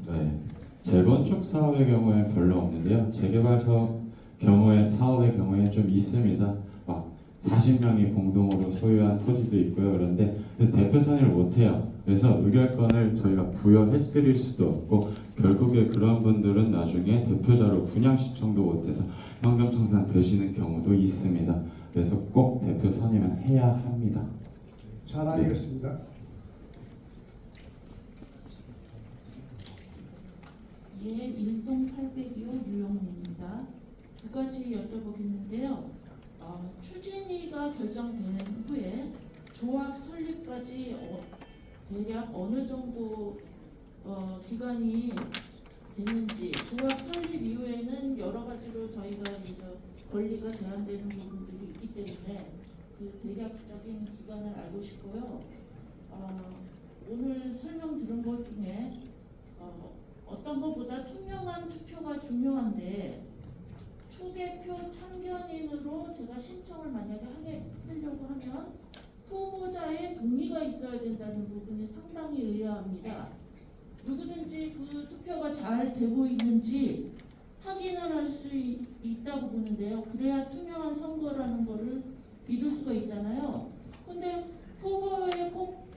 재건축 사업의 경우에 별로 없는데요. 재개발 사업의 경우에 좀 있습니다. 막 40명이 공동으로 소유한 토지도 있고요. 그런데 그래서 대표 선임을 못해요. 그래서 의결권을 저희가 부여해 드릴 수도 없고 결국에 그런 분들은 나중에 대표자로 분양 신청도 못해서 환경청산 되시는 경우도 있습니다. 그래서 꼭 대표 선임은 해야 합니다. 잘 알겠습니다. 예, 일동 802호 유영입니다. 두 가지 여쭤보겠는데요. 추진위가 결정된 후에 조합 설립까지 대략 어느 정도 기간이 됐는지, 조합 설립 이후에는 여러 가지로 저희가 이제 권리가 제한되는 부분들이 있기 때문에 그 대략적인 기간을 알고 싶고요. 오늘 설명 들은 것 중에 어떤 것보다 투명한 투표가 중요한데 투개표 참견인으로 제가 신청을 만약에 하려고 하면 후보자의 동의가 있어야 된다는 부분이 상당히 의아합니다. 누구든지 그 투표가 잘 되고 있는지 확인을 할 수 있다고 보는데요. 그래야 투명한 선거라는 거를 믿을 수가 있잖아요. 근데 후보의 꼭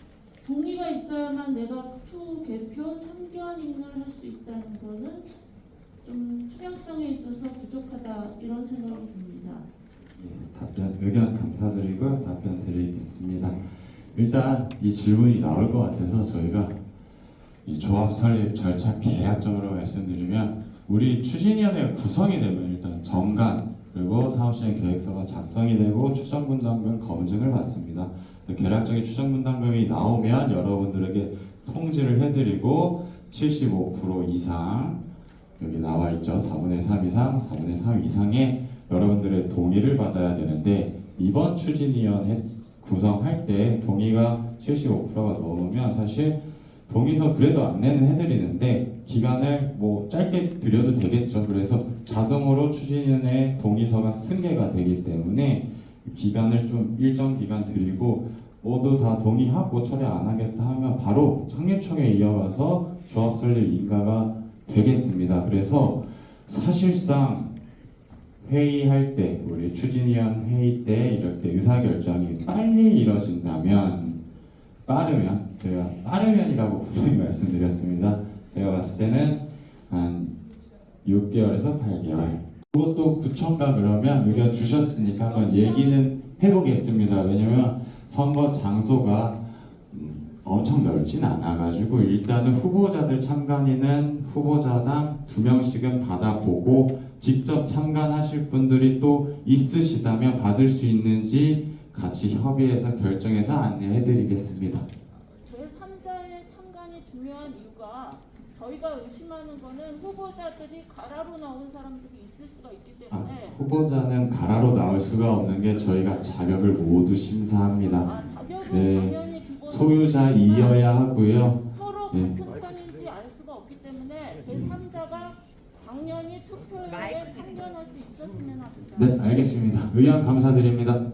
동의가 있어야만 내가 투개표 참견인을 할 수 있다는 거는 좀 투명성에 있어서 부족하다 이런 생각이 듭니다. 답변 의견 감사드리고 답변 드리겠습니다. 일단 이 질문이 나올 것 같아서 저희가 이 조합 설립 절차 계략적으로 말씀드리면 우리 추진위원회가 구성이 되면 일단 정관 그리고 사업시행 계획서가 작성이 되고 추정분담금 검증을 받습니다. 계략적인 추정분담금이 나오면 여러분들에게 통지를 해드리고 75% 이상 여기 나와 있죠. 4분의 3 이상, 4분의 3 이상의 여러분들의 동의를 받아야 되는데 이번 추진위원회 구성할 때 동의가 75%가 넘으면 사실 동의서 그래도 안내는 해드리는데 기간을 뭐 짧게 드려도 되겠죠. 그래서 자동으로 추진위원회 동의서가 승계가 되기 때문에 기간을 좀 일정 기간 드리고 모두 다 동의하고 처리 안 하겠다 하면 바로 창립총회 이어가서 조합 설립 인가가 되겠습니다. 그래서 사실상 회의할 때 우리 추진위원 회의 때 이럴 때 의사결정이 빨리 이뤄진다면 제가 빠르면이라고 분명히 말씀드렸습니다. 제가 봤을 때는 한 6개월에서 8개월. 그것도 구청가 그러면 의견 주셨으니까 한번 얘기는 해보겠습니다. 왜냐면 선거 장소가 엄청 넓진 않아가지고 일단은 후보자들 참관인은 후보자당 2명씩은 받아보고 직접 참관하실 분들이 또 있으시다면 받을 수 있는지 같이 협의해서 결정해서 안내해드리겠습니다. 제3자의 참관이 중요한 이유가 저희가 의심하는 거는 후보자들이 가라로 나온 사람들이 있을 수가 있기 때문에 후보자는 가라로 나올 수가 없는 게 저희가 자격을 모두 심사합니다. 자격은 네, 당연히 기본 소유자이어야 하고요. 서로 네. 같은 편인지 알 수가 없기 때문에 제3자가 당연히 투표에 참견할 수 있었으면 합니다. 네, 알겠습니다. 의견 감사드립니다.